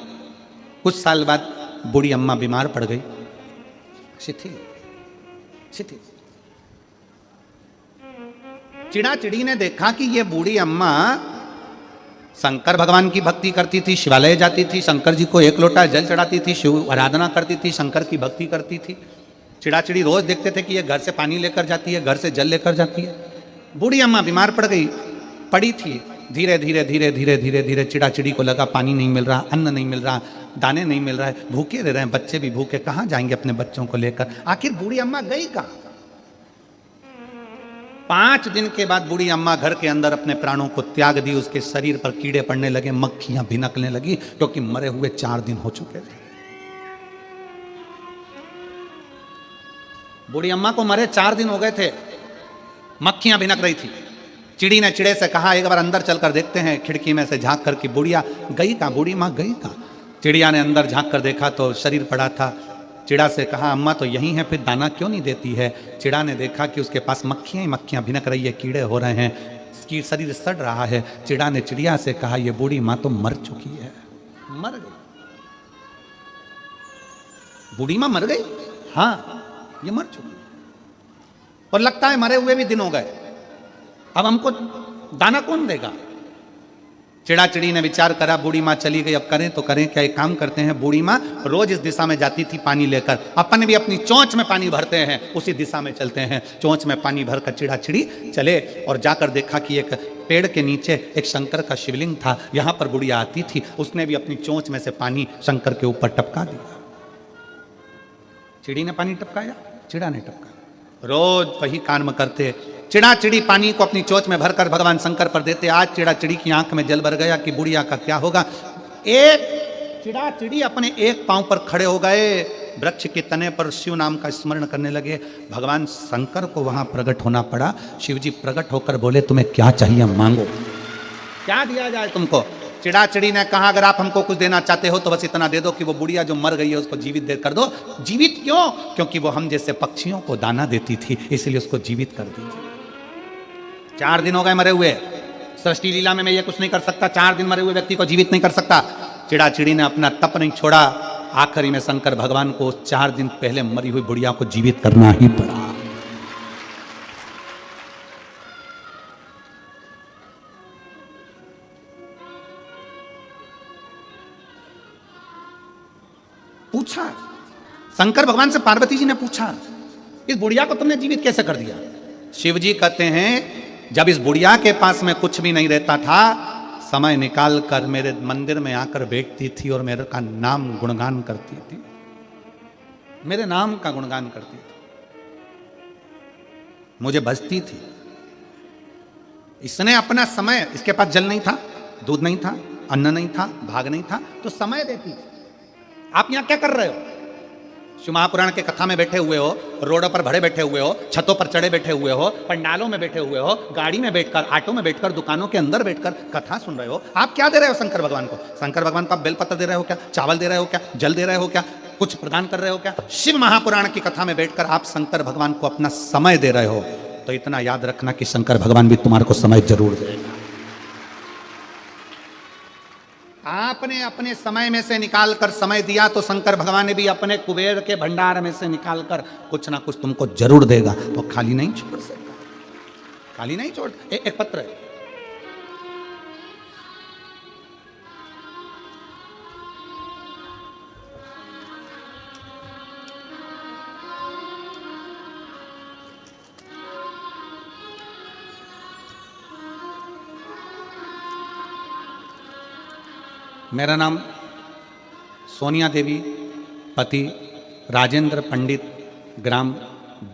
कुछ साल बाद बूढ़ी अम्मा बीमार पड़ गई, शिथिल शिथिल। चिड़ा चिड़ी ने देखा कि ये बूढ़ी अम्मा शंकर भगवान की भक्ति करती थी, शिवालय जाती थी, शंकर जी को एक लोटा जल चढ़ाती थी, शिव आराधना करती थी, शंकर की भक्ति करती थी। चिड़ा चिड़ी रोज देखते थे कि ये घर से पानी लेकर जाती है, घर से जल लेकर जाती है। बूढ़ी अम्मा बीमार पड़ गई, पड़ी थी। धीरे धीरे धीरे धीरे धीरे धीरे चिड़ा चिड़ी को लगा पानी नहीं मिल रहा, अन्न नहीं मिल रहा, दाने नहीं मिल रहा है, भूखे रह रहे हैं, बच्चे भी भूखे, कहाँ जाएंगे अपने बच्चों को लेकर। आखिर बूढ़ी अम्मा गई कहाँ? 5 दिन के बाद बूढ़ी अम्मा घर के अंदर अपने प्राणों को त्याग दी। उसके शरीर पर कीड़े पड़ने लगे, मक्खियां भिनकने लगी, क्योंकि मरे हुए 4 दिन हो चुके थे। बूढ़ी अम्मा को मरे 4 दिन हो गए थे, मक्खियां भिनक रही थी। चिड़ी ने चिड़े से कहा एक बार अंदर चलकर देखते हैं, खिड़की में से झांक कर कि बुढ़िया गई कहाँ, बूढ़ी माँ गई कहाँ। चिड़िया ने अंदर झांक कर देखा तो शरीर पड़ा था। चिड़ा से कहा अम्मा तो यही है, फिर दाना क्यों नहीं देती है। चिड़ा ने देखा कि उसके पास मक्खियां ही मक्खियां भिनक रही है, कीड़े हो रहे हैं, इसकी शरीर सड़ रहा है। चिड़ा ने चिड़िया से कहा ये बूढ़ी माँ तो मर चुकी है, मर गई। बूढ़ी माँ मर गई? हाँ, ये मर चुकी और लगता है मरे हुए भी दिन हो गए, अब हमको दाना कौन देगा। चिड़ा चिड़ी ने विचार करा, बूढ़ी माँ चली गई, अब करें तो करें क्या। एक काम करते हैं, बूढ़ी माँ रोज इस दिशा में जाती थी पानी लेकर, अपन भी अपनी चोंच में पानी भरते हैं, उसी दिशा में चलते हैं। चोंच में पानी भरकर चिड़ा चिड़ी चले और जाकर देखा कि एक पेड़ के नीचे एक शंकर का शिवलिंग था, यहाँ पर बुढ़िया आती थी। उसने भी अपनी चोंच में से पानी शंकर के ऊपर टपका दिया। चिड़ी ने पानी टपकाया, चिड़ा ने टपकाया। रोज वही कर्म करते। चिड़ा चिड़ी पानी को अपनी चोंच में भरकर भगवान शंकर पर देते। आज चिड़ा चिड़ी की आंख में जल भर गया कि बुढ़िया का क्या होगा। एक चिड़ा चिड़ी अपने एक पांव पर खड़े हो गए, वृक्ष के तने पर शिव नाम का स्मरण करने लगे। भगवान शंकर को वहां प्रकट होना पड़ा। शिव जी प्रकट होकर बोले तुम्हें क्या चाहिए मांगो, क्या दिया जाए तुमको। चिड़ा चिड़ी ने कहा अगर आप हमको कुछ देना चाहते हो तो बस इतना दे दो कि वो बुढ़िया जो मर गई है उसको जीवित दे कर दो। जीवित क्यों? क्योंकि वो हम जैसे पक्षियों को दाना देती थी, इसलिए उसको जीवित कर दीजिए। 4 दिन हो गए मरे हुए, सृष्टि लीला में मैं ये कुछ नहीं कर सकता, 4 दिन मरे हुए व्यक्ति को जीवित नहीं कर सकता। चिड़ा चिड़ी ने अपना तप नहीं छोड़ा। आखिरी में शंकर भगवान को 4 दिन पहले मरी हुई बुढ़िया को जीवित करना ही पड़ा। पूछा शंकर भगवान से, पार्वती जी ने पूछा इस बुढ़िया को तुमने जीवित कैसे कर दिया। शिव जी कहते हैं जब इस बुढ़िया के पास में कुछ भी नहीं रहता था, समय निकाल कर मेरे मंदिर में आकर बैठती थी और मेरे का नाम गुणगान करती थी, मेरे नाम का गुणगान करती थी, मुझे बजती थी। इसने अपना समय, इसके पास जल नहीं था, दूध नहीं था, अन्न नहीं था, भाग नहीं था, तो समय देती थी। आप यहां क्या कर रहे हो? शिव महापुराण के कथा में बैठे हुए हो, रोडों पर भरे बैठे हुए हो, छतों पर चढ़े बैठे हुए हो, पंडालों में बैठे हुए हो, गाड़ी में बैठकर, ऑटो में बैठकर, दुकानों के अंदर बैठकर कथा सुन रहे हो। आप क्या दे रहे हो शंकर भगवान को? शंकर भगवान को आप बेलपत्र दे रहे हो क्या? चावल दे रहे हो क्या? जल दे रहे हो क्या? कुछ प्रदान कर रहे हो क्या? शिव महापुराण की कथा में बैठकर आप शंकर भगवान को अपना समय दे रहे हो, तो इतना याद रखना कि शंकर भगवान भी तुम्हारे को समय जरूर देगा। आपने अपने समय में से निकाल कर समय दिया तो शंकर भगवान ने भी अपने कुबेर के भंडार में से निकाल कर कुछ ना कुछ तुमको जरूर देगा। तो खाली नहीं छोड़ सकता, खाली नहीं छोड़। एक पत्र है, मेरा नाम सोनिया देवी, पति राजेंद्र पंडित, ग्राम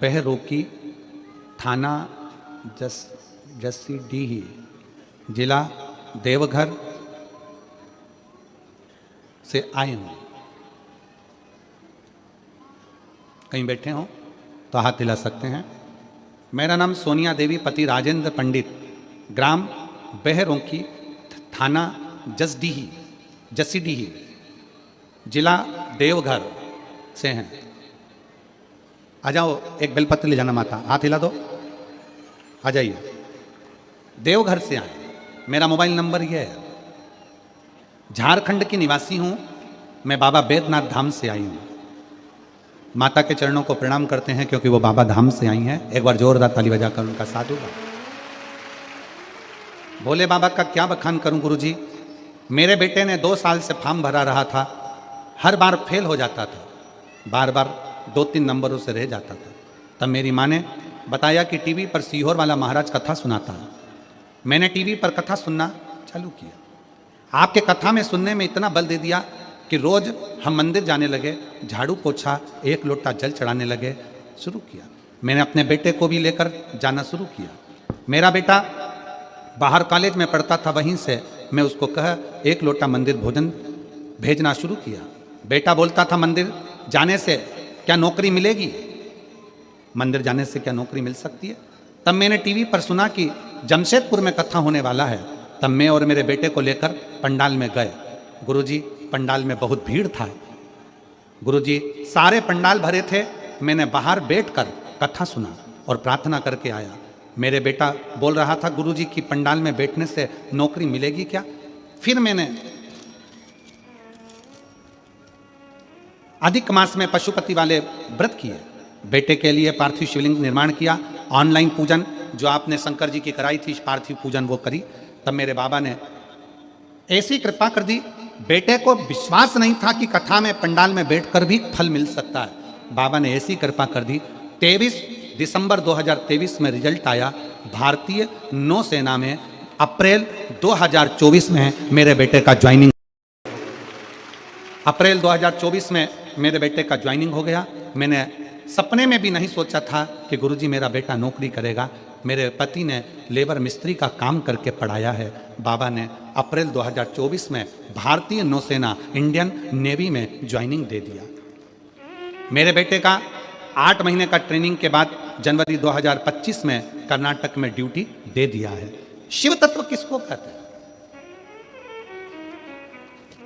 बहरोकी, थाना जसीडीही, जिला देवघर से आए हूँ। कहीं बैठे हो तो हाथ हिला सकते हैं। मेरा नाम सोनिया देवी, पति राजेंद्र पंडित, ग्राम बहरोकी, थाना जसीडीही, जिला देवघर से हैं। आ जाओ, एक बेलपत्र ले जाना माता, हाथ हिला दो, आ जाइए। देवघर से आए। मेरा मोबाइल नंबर ये है। झारखंड की निवासी हूँ मैं, बाबा बैद्यनाथ धाम से आई हूँ। माता के चरणों को प्रणाम करते हैं क्योंकि वो बाबा धाम से आई हैं। एक बार जोरदार ताली बजाकर उनका साथ होगा। भोले बाबा का क्या बखान करूं गुरुजी। मेरे बेटे ने 2 साल से फॉर्म भरा रहा था, हर बार फेल हो जाता था, बार बार 2-3 नंबरों से रह जाता था। तब मेरी माँ ने बताया कि टीवी पर सीहोर वाला महाराज कथा सुनाता है। मैंने टीवी पर कथा सुनना चालू किया। आपके कथा में सुनने में इतना बल दे दिया कि रोज हम मंदिर जाने लगे, झाड़ू पोछा, 1 लोटा जल चढ़ाने लगे, शुरू किया। मैंने अपने बेटे को भी लेकर जाना शुरू किया। मेरा बेटा बाहर कॉलेज में पढ़ता था, वहीं से मैं उसको कहा 1 लोटा मंदिर भोजन भेजना शुरू किया। बेटा बोलता था मंदिर जाने से क्या नौकरी मिलेगी, मंदिर जाने से क्या नौकरी मिल सकती है। तब मैंने टीवी पर सुना कि जमशेदपुर में कथा होने वाला है। तब मैं और मेरे बेटे को लेकर पंडाल में गए। गुरुजी पंडाल में बहुत भीड़ था। गुरुजी सारे पंडाल भरे थे। मैंने बाहर बैठकर कथा सुना और प्रार्थना करके आया। मेरे बेटा बोल रहा था गुरुजी की पंडाल में बैठने से नौकरी मिलेगी क्या। फिर मैंने अधिक मास में पशुपति वाले व्रत किए, बेटे के लिए पार्थिव शिवलिंग निर्माण किया, ऑनलाइन पूजन जो आपने शंकर जी की कराई थी पार्थिव पूजन वो करी। तब मेरे बाबा ने ऐसी कृपा कर दी, बेटे को विश्वास नहीं था कि कथा में पंडाल में बैठकर भी फल मिल सकता है। बाबा ने ऐसी कृपा कर दी। 23 दिसंबर 2023 में रिजल्ट आया। भारतीय नौसेना में अप्रैल 2024 में मेरे बेटे का ज्वाइनिंग, अप्रैल 2024 में मेरे बेटे का ज्वाइनिंग हो गया। मैंने सपने में भी नहीं सोचा था कि गुरुजी मेरा बेटा नौकरी करेगा। मेरे पति ने लेबर मिस्त्री का काम करके पढ़ाया है। बाबा ने अप्रैल 2024 में भारतीय नौसेना इंडियन नेवी में ज्वाइनिंग दे दिया। मेरे बेटे का 8 महीने का ट्रेनिंग के बाद जनवरी 2025 में कर्नाटक में ड्यूटी दे दिया है। शिव तत्व किसको कहते हैं?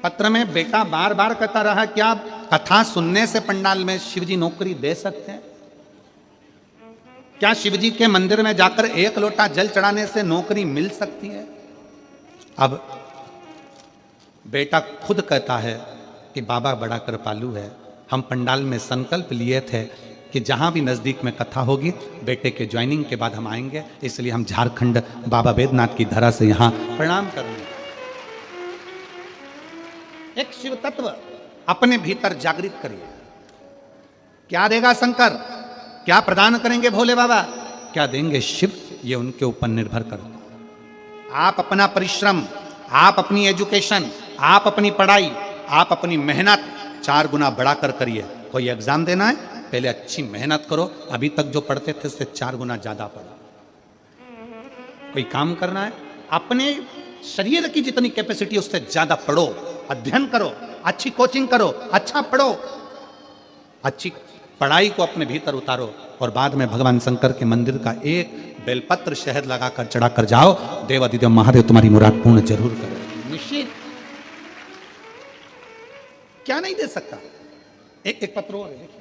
पत्र में बेटा बार बार कहता रहा क्या कथा सुनने से पंडाल में शिवजी नौकरी दे सकते हैं? क्या शिवजी के मंदिर में जाकर 1 लोटा जल चढ़ाने से नौकरी मिल सकती है? अब बेटा खुद कहता है कि बाबा बड़ा कृपालु है। हम पंडाल में संकल्प लिए थे कि जहां भी नजदीक में कथा होगी बेटे के ज्वाइनिंग के बाद हम आएंगे, इसलिए हम झारखंड बाबा बैद्यनाथ की धरा से यहां प्रणाम करेंगे। एक शिव तत्व अपने भीतर जागृत करिए। क्या देगा शंकर, क्या प्रदान करेंगे भोले बाबा, क्या देंगे शिव, ये उनके ऊपर निर्भर करता है। आप अपना परिश्रम, आप अपनी एजुकेशन, आप अपनी पढ़ाई, आप अपनी मेहनत 4 गुना बढ़ाकर करिए। कोई एग्जाम देना है पहले अच्छी मेहनत करो, अभी तक जो पढ़ते थे उससे 4 गुना ज्यादा पढ़ो। कोई काम करना है अपने शरीर की जितनी कैपेसिटी उससे ज्यादा पढ़ो, अध्ययन करो, अच्छी कोचिंग करो, अच्छा पढ़ो, अच्छी पढ़ाई को अपने भीतर उतारो और बाद में भगवान शंकर के मंदिर का एक बेलपत्र शहद लगाकर चढ़ाकर जाओ, देवादिदेव महादेव तुम्हारी मुराद पूर्ण जरूर करें। निश्चित क्या नहीं दे सकता। एक पत्र और है,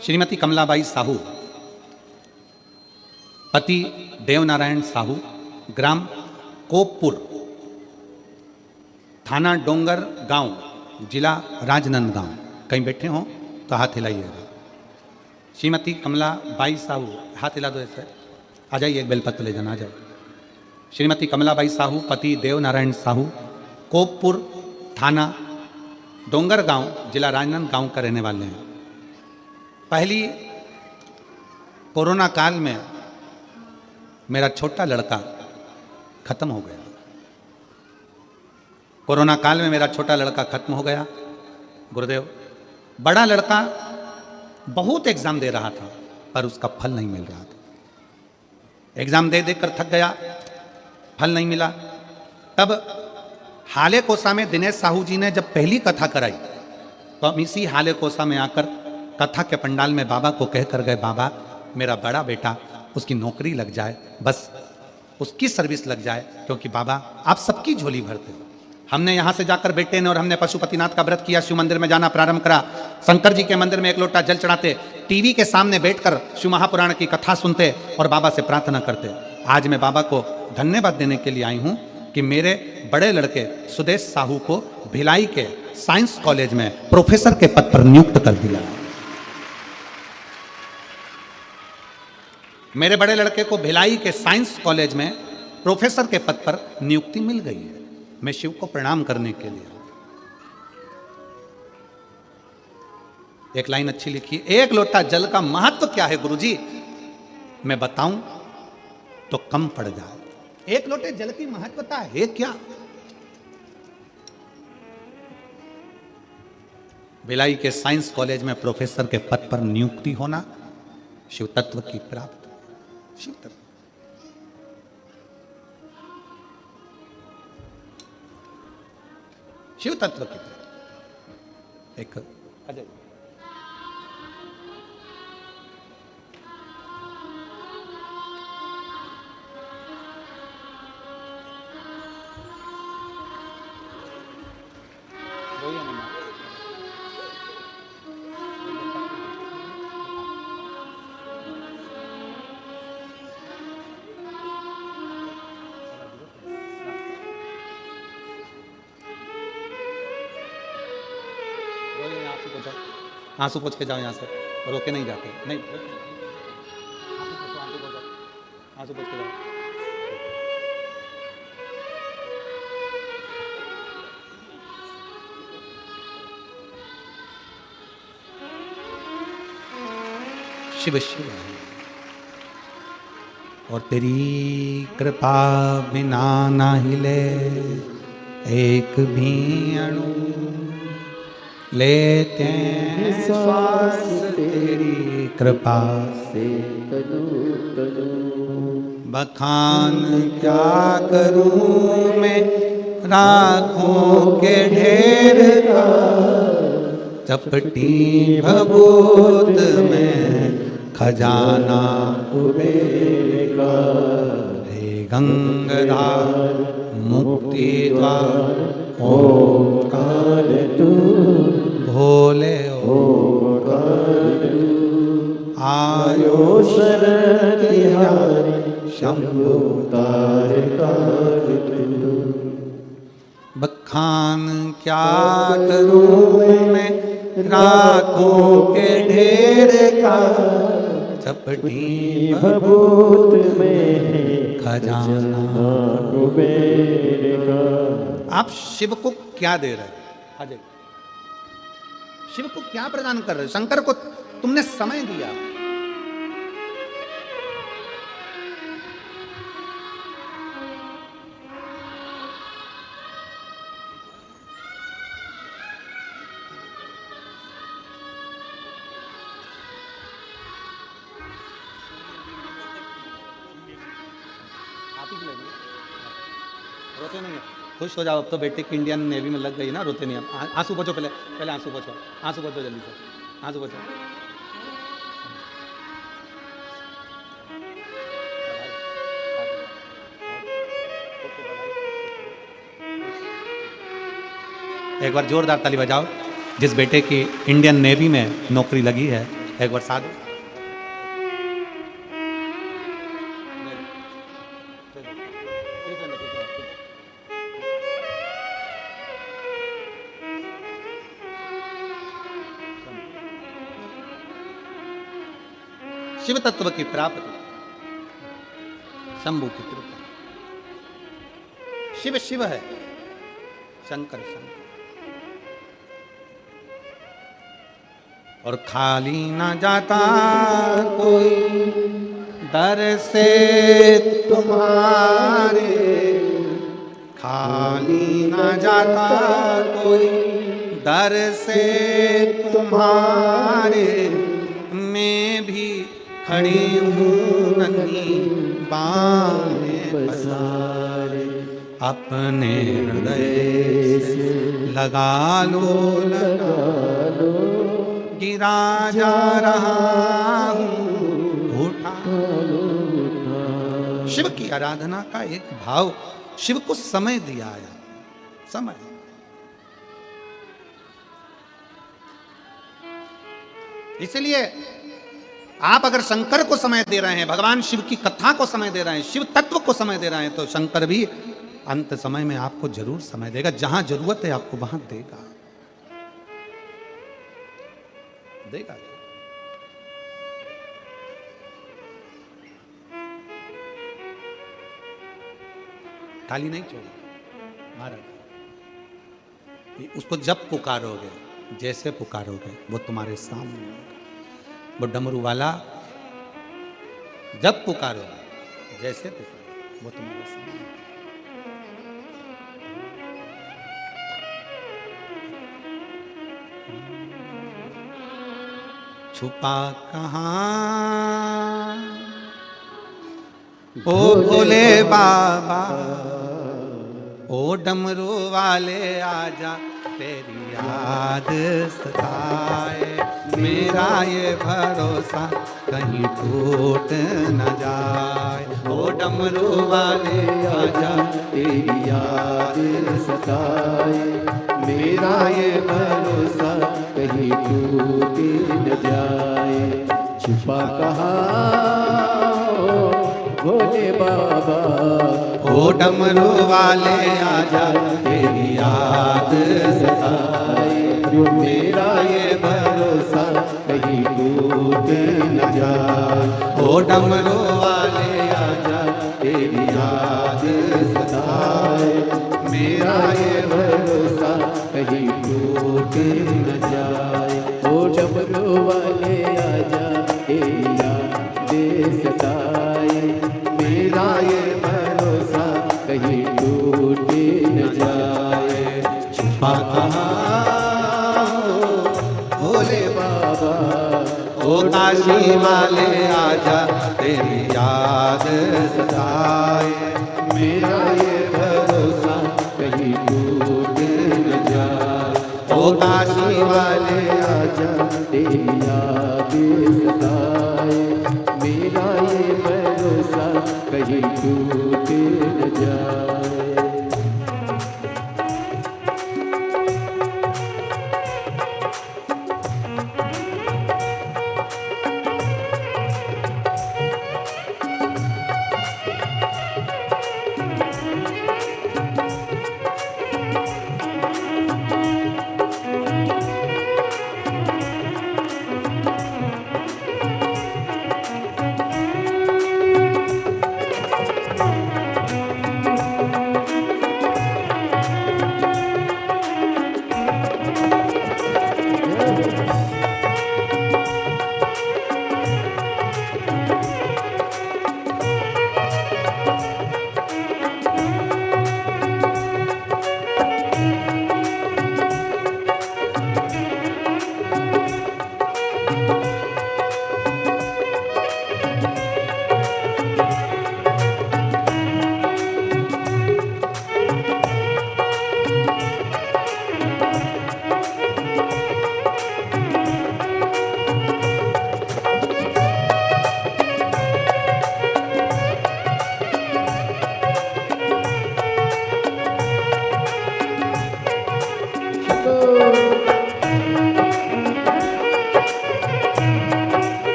श्रीमती कमलाबाई साहू, पति देवनारायण साहू, ग्राम कोपपुर, थाना डोंगर गांव, जिला राजनांदगांव। कहीं बैठे हों तो हाथ हिलाइएगा। श्रीमती कमलाबाई साहू, हाथ हिला दो ऐसे, आ जाइए, एक बेलपत्र ले जाना, आ जाओ। श्रीमती कमलाबाई साहू, पति देवनारायण साहू, कोपपुर, थाना डोंगर गांव, जिला राजनांदगांव का रहने वाले हैं। पहली कोरोना काल में मेरा छोटा लड़का खत्म हो गया। कोरोना काल में मेरा छोटा लड़का खत्म हो गया। गुरुदेव, बड़ा लड़का बहुत एग्जाम दे रहा था पर उसका फल नहीं मिल रहा था। एग्जाम दे देकर थक गया, फल नहीं मिला। तब हाले कोसा में दिनेश साहू जी ने जब पहली कथा कराई तो हम इसी हाले कोसा में आकर कथा के पंडाल में बाबा को कह कर गए, बाबा मेरा बड़ा बेटा उसकी नौकरी लग जाए, बस उसकी सर्विस लग जाए, क्योंकि बाबा आप सबकी झोली भरते हो। हमने यहाँ से जाकर बेटे ने और हमने पशुपतिनाथ का व्रत किया, शिव मंदिर में जाना प्रारंभ करा, शंकर जी के मंदिर में 1 लोटा जल चढ़ाते, टीवी के सामने बैठकर शिव महापुराण की कथा सुनते और बाबा से प्रार्थना करते। आज मैं बाबा को धन्यवाद देने के लिए आई हूँ कि मेरे बड़े लड़के सुदेश साहू को भिलाई के साइंस कॉलेज में प्रोफेसर के पद पर नियुक्त कर दिया। मेरे बड़े लड़के को भिलाई के साइंस कॉलेज में प्रोफेसर के पद पर नियुक्ति मिल गई है। मैं शिव को प्रणाम करने के लिए। एक लाइन अच्छी लिखी, एक लोटा जल का महत्व क्या है गुरुजी, मैं बताऊं तो कम पड़ जाए। एक लोटे जल की महत्वता है क्या? भिलाई के साइंस कॉलेज में प्रोफेसर के पद पर नियुक्ति होना शिव तत्व की प्राप्ति। शिव तत्व, शिव तत्व की प्राप्ति। एक अजय आंसू पोंछ के जाओ यहाँ से, रोके नहीं जाते। नहीं, आंसू पोंछ के जाओ। शिव शिव और तेरी कृपा बिना ना हिले एक भी अणु, लेते हैं श्वास तेरी कृपा से तनु तनु। बखान क्या करूं मैं राखों के ढेर का, चपटी भभूत में खजाना कुबेर का। हे गंगाधार मुक्ति द्वार ओंकार तू, भोले ओंकार तू। आयो शरण तिहारी शंभु तारकार तू। बखान क्या करूं मैं राखों के ढेर का, चपटी भभूत में खजाना कुबेर का। आप शिव को क्या दे रहे हैं? अजय, शिव को क्या प्रदान कर रहे हो? शंकर को तुमने समय दिया, रोते नहीं है। खुश हो जाओ, अब तो बेटे की इंडियन नेवी में लग गई ना, रोते नहीं। अब आंसू पोछो, पहले पहले आंसू पोछो, आंसू पोछो जल्दी से, आंसू पोछो। एक बार जोरदार ताली बजाओ जिस बेटे की इंडियन नेवी में नौकरी लगी है। एक बार साथ शिव तत्व की प्राप्ति, शंभु की कृपा। शिव शिव है, शंकर शंकर। और खाली ना जाता कोई दर से तुम्हारे, खाली ना जाता कोई दर से तुम्हारे। मैं भी खड़ी हूँ नन्ही बाहें पसारे, अपने हृदय से लगा लो गिरा जा रहा हूँ उठा। शिव की आराधना का एक भाव, शिव को समय दिया है, समय। इसलिए आप अगर शंकर को समय दे रहे हैं, भगवान शिव की कथा को समय दे रहे हैं, शिव तत्व को समय दे रहे हैं, तो शंकर भी अंत समय में आपको जरूर समय देगा, जहां जरूरत है आपको वहां देगा, देगा। खाली नहीं छोड़ा महाराज। उसको जब पुकारोगे, जैसे पुकारोगे, वो तुम्हारे सामने होगा। वो डमरू वाला जब पुकारोगे, जैसे पुकारोगे, वो तुम्हारे सामने होगा। छुपा कहाँ ओ भोले बाबा, ओ डमरू वाले आजा, तेरी याद सताए, मेरा ये भरोसा कहीं टूट न जाए। ओ डमरू वाले आजा, तेरी याद सताए, मेरा ये भरोसा कहीं टूट न जाए। छुपा कहाँ भोले बाबा, ओ डमरू वाले आजा, तेरी याद सताए, मेरा ये भरोसा कहीं टूट न जाए। ओ डमरू वाले आजा, तेरी याद सताए, मेरा ये भरोसा कहीं टूट न जाए। ओ डमरू वाले आजा, तेरी याद सताए, मेरा ये भरोसा कहीं टूट न जाए। छुपा कहाँ भोले बाबा, ओ काशी वाले आजा, तेरी याद सताए, मेरा ये भरोसा कहीं टूट न जाए। ओ काशी वाले आजा, तेरी याद सताए, मेरा ये भरोसा कहीं टूट न जाए।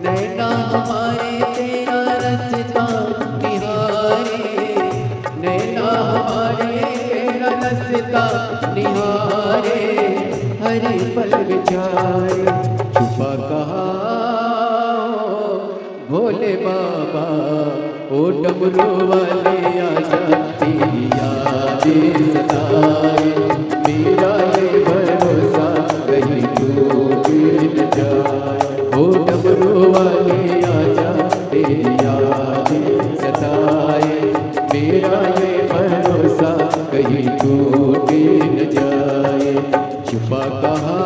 नैना हमारे तेरा रस्ता निहार हर पल जाए छुपा कहाँ भोले बाबा ओ डमरू वाले आजा तेरी यादें सताए मेरा ये भरोसा कहीं टूट न जाए ओ डमरू वाले आजा तेरी यादें सताए मेरा ये भरोसा कहीं टूट न जाए छुपा कहाँ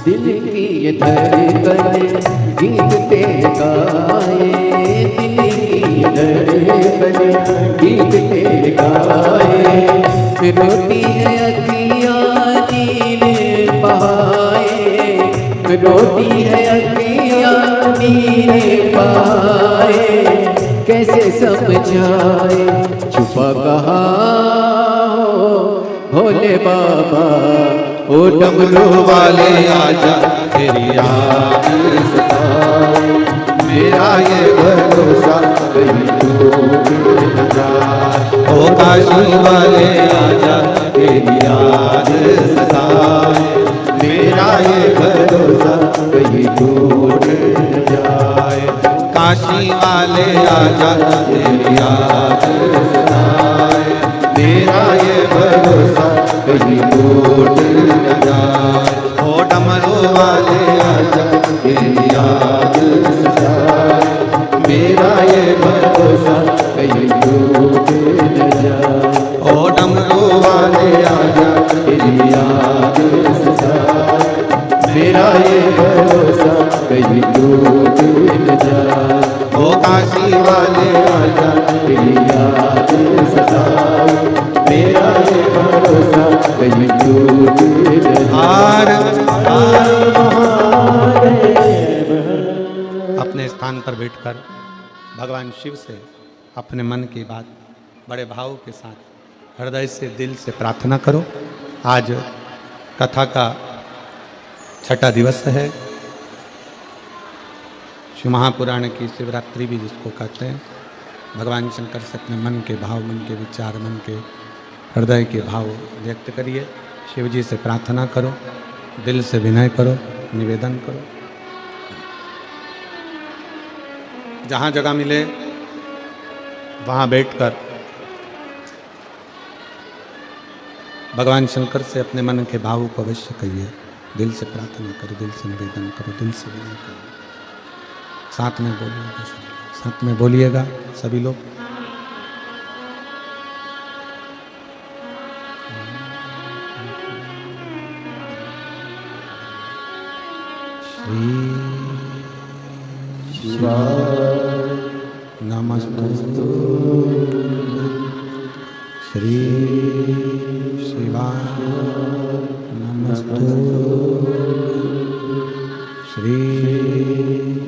दिल की ये धड़कन गीत तेरे गाए दिल की ये धड़कन गीत तेरे गाए रोती है अखियाँ नीर बहाए रोती है अखियाँ नीर बहाए कैसे समझाए छुपा कहाँ भोले बाबा ओ डमरू वाले आजा तेरी यादें सताए मेरा ये भरोसा कहीं टूट न जाए ओ काशी वाले आजा तेरी यादें सताए मेरा ये भरोसा कहीं टूट न जाए काशी वाले आजा तेरी यादें सताए मेरा ये भरोसा कहीं टूट न जाए ओ डमरू वाले आजा तेरी याद सताए मेरा ये भरोसा कहीं टूट न जाए ओ डमरू वाले आजा तेरी याद सताए मेरा ये भरोसा कहीं टूट न जाए ओ काशी वाले आजा तेरी याद सताए मेरा ये भरोसा कहीं टूट न हार जाए अपने स्थान पर बैठकर भगवान शिव से अपने मन की बात बड़े भाव के साथ हृदय से दिल से प्रार्थना करो। आज कथा का छठा दिवस है। शिव महापुराण की शिवरात्रि भी जिसको कहते हैं। भगवान शंकर से अपने मन के भाव, मन के विचार, मन के हृदय के भाव व्यक्त करिए। शिव जी से प्रार्थना करो, दिल से विनय करो, निवेदन करो। जहाँ जगह मिले वहाँ बैठकर भगवान शंकर से अपने मन के भाव को अवश्य कहिए। दिल से प्रार्थना करो, दिल से निवेदन करो, दिल से विनय करो। साथ में बोलिएगा, साथ में बोलिएगा सभी लोग। श्री नमस्तु श्री शिवाय नमस्तु श्री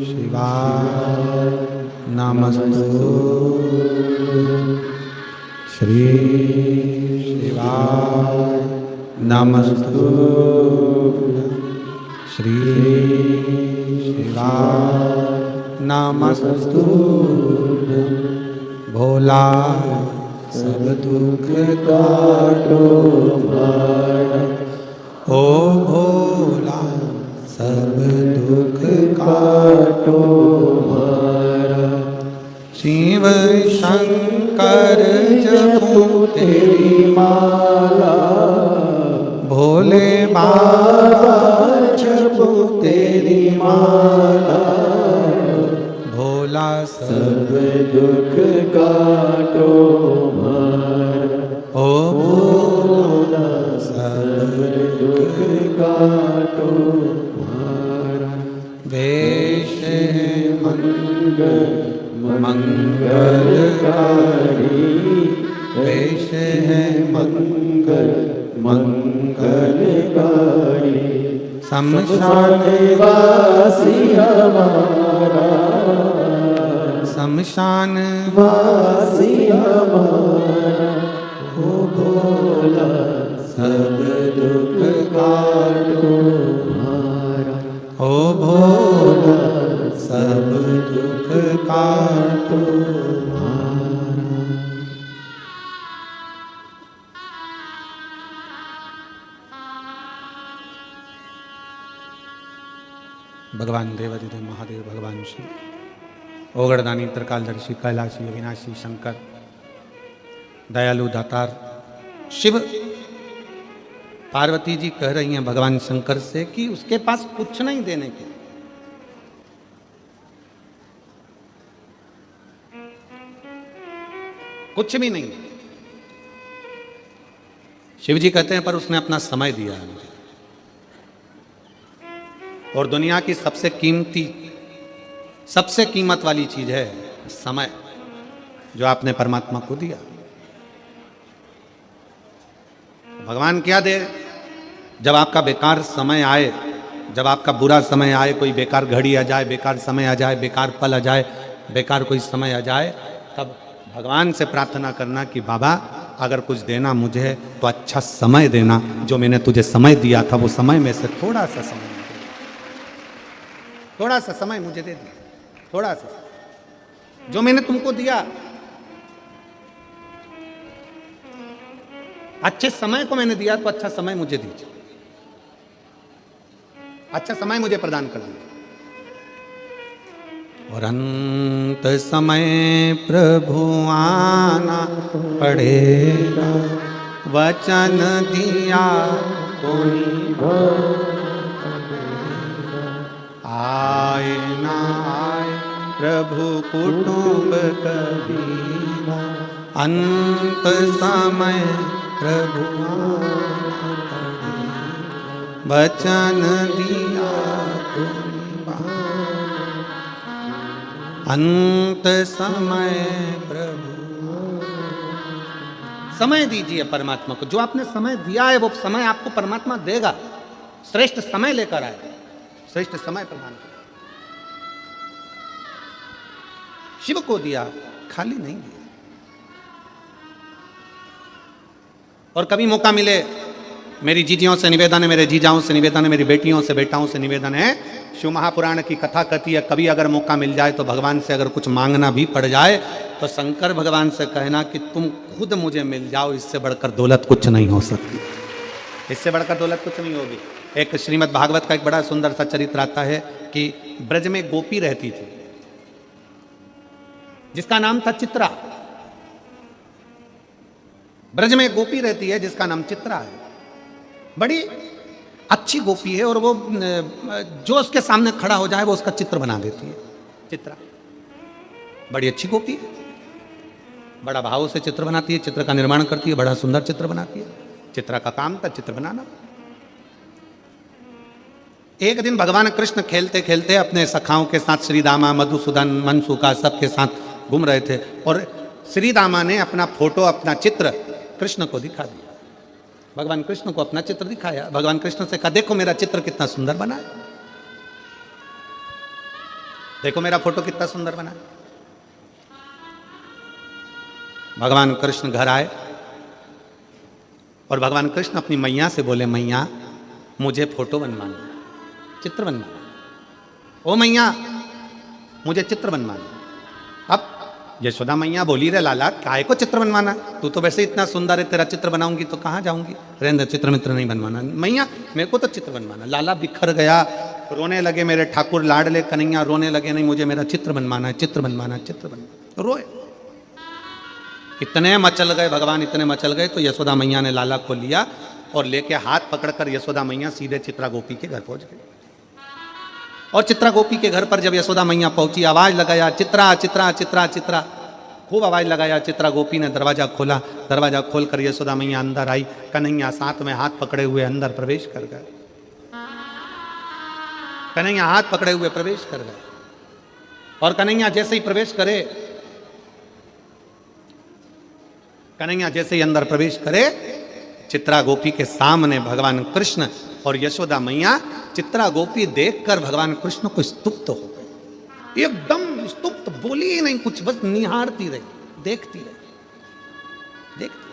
शिवाय नमस्तु श्री शिवाय नमस्तु श्री शिवाय नमस्तु। भोला सब दुख काटो हमारा, ओ भोला सब दुख काटो हमारा। शिव शंकर जपो तेरी माला, भोले बाबा जपो तेरी माला। भोला सब दुख काटो हमारा, ओ भोला सब दुख काटो हमारा। वेश मंगल मंगलकारी, वेश है मंगल मंगलकारी। शमशान वासी हमारा, शमशान वासी हमारा। ओ भोला सब दुख काटो हमारा, ओ भोला सब दुख काटो हमारा। भगवान देवाधिदेव महादेव, भगवान शिव, ओगड़दानी त्रिकालदर्शी कैलाशी अविनाशी शंकर, दयालु दातार शिव। पार्वती जी कह रही हैं भगवान शंकर से कि उसके पास कुछ नहीं देने के, कुछ भी नहीं। शिव जी कहते हैं पर उसने अपना समय दिया है मुझे, और दुनिया की सबसे कीमती, सबसे कीमत वाली चीज है समय, जो आपने परमात्मा को दिया। भगवान क्या दे? जब आपका बेकार समय आए, जब आपका बुरा समय आए, कोई बेकार घड़ी आ जाए, बेकार समय आ जाए, बेकार पल आ जाए, बेकार कोई समय आ जाए, तब भगवान से प्रार्थना करना कि बाबा अगर कुछ देना मुझे है तो अच्छा समय देना। जो मैंने तुझे समय दिया था वो समय में से थोड़ा सा समय, थोड़ा सा समय मुझे दे दिया, थोड़ा सा जो मैंने तुमको दिया। अच्छे समय को मैंने दिया तो अच्छा समय मुझे दीजिए, अच्छा समय मुझे प्रदान कर दीजिए। और अंत समय प्रभु आना पड़ेगा, वचन दिया तो आए ना आए प्रभु कुटुंब कबीरा। अंत समय प्रभु वचन दिया तो अंत समय प्रभु। समय दीजिए परमात्मा को, जो आपने समय दिया है वो समय आपको परमात्मा देगा। श्रेष्ठ समय लेकर आए, श्रेष्ठ समय प्रदान कर। शिव को दिया, खाली नहीं दिया। और कभी मौका मिले, मेरी जीजियों से निवेदन है, मेरे जीजाओं से निवेदन है, मेरी बेटियों से बेटाओं से निवेदन है, शिव महापुराण की कथा कहती है कभी अगर मौका मिल जाए तो भगवान से अगर कुछ मांगना भी पड़ जाए तो शंकर भगवान से कहना कि तुम खुद मुझे मिल जाओ, इससे बढ़कर दौलत कुछ नहीं हो सकती, इससे बढ़कर दौलत कुछ नहीं होगी। एक श्रीमद् भागवत का एक बड़ा सुंदर सा चरित्र आता है कि ब्रज में गोपी रहती थी, जिसका नाम था चित्रा। ब्रज में एक गोपी रहती है जिसका नाम चित्रा है। बड़ी अच्छी गोपी है और वो जो उसके सामने खड़ा हो जाए वो उसका चित्र बना देती है। चित्रा बड़ी अच्छी गोपी है, बड़ा भाव से चित्र बनाती है, चित्र का निर्माण करती है, बड़ा सुंदर चित्र बनाती है। चित्रा का काम था चित्र बनाना। एक दिन भगवान कृष्ण खेलते खेलते अपने सखाओं के साथ, श्री दामा, मधुसूदन, मनसुखा सबके साथ घूम रहे थे और श्री दामा ने अपना फोटो, अपना चित्र कृष्ण को दिखा दिया। भगवान कृष्ण को अपना चित्र दिखाया। भगवान कृष्ण से कहा, देखो मेरा चित्र कितना सुंदर बना है, देखो मेरा फोटो कितना सुंदर बना है। भगवान कृष्ण घर आए और भगवान कृष्ण अपनी मैया से बोले, मैया मुझे फोटो बनवाना, चित्र बनवाना। ओ मैया मुझे चित्र बनवाना। अब यशोदा मैया बोली, रे लाला काहे को चित्र बनवाना, तू तो वैसे इतना सुंदर है, तेरा चित्र बनाऊंगी तो कहाँ जाऊंगी, रेंद्र चित्र मित्र नहीं बनवाना। मैया मेरे को तो चित्र बनवाना। लाला बिखर गया, रोने लगे। मेरे ठाकुर लाडले कन्हैया रोने लगे, नहीं मुझे मेरा चित्र बनवाना है, चित्र बनवाना है, चित्र बनवाना। रोए। इतने मचल गए भगवान, इतने मचल गए तो यशोदा मैया ने लाला को लिया और लेके हाथ पकड़कर यशोदा मैया सीधे चित्रा गोपी के घर पहुंच गई। और चित्रा गोपी के घर पर जब यशोदा मैया पहुंची, आवाज लगाया, चित्रा चित्रा चित्रा चित्रा, खूब आवाज लगाया। चित्रा गोपी ने दरवाजा खोला। दरवाजा खोलकर यशोदा मैया अंदर आई। कन्हैया साथ में हाथ पकड़े हुए अंदर प्रवेश कर गए। कन्हैया हाथ पकड़े हुए प्रवेश कर गए और कन्हैया जैसे ही प्रवेश करे, कन्हैया जैसे ही अंदर प्रवेश करे, चित्रा गोपी के सामने भगवान कृष्ण और यशोदा मैया। चित्रा गोपी देखकर भगवान कृष्ण को स्तुप्त हो गई, एकदम स्तुप्त, बोली ही नहीं कुछ, बस निहारती रही, देखती रही, देखती।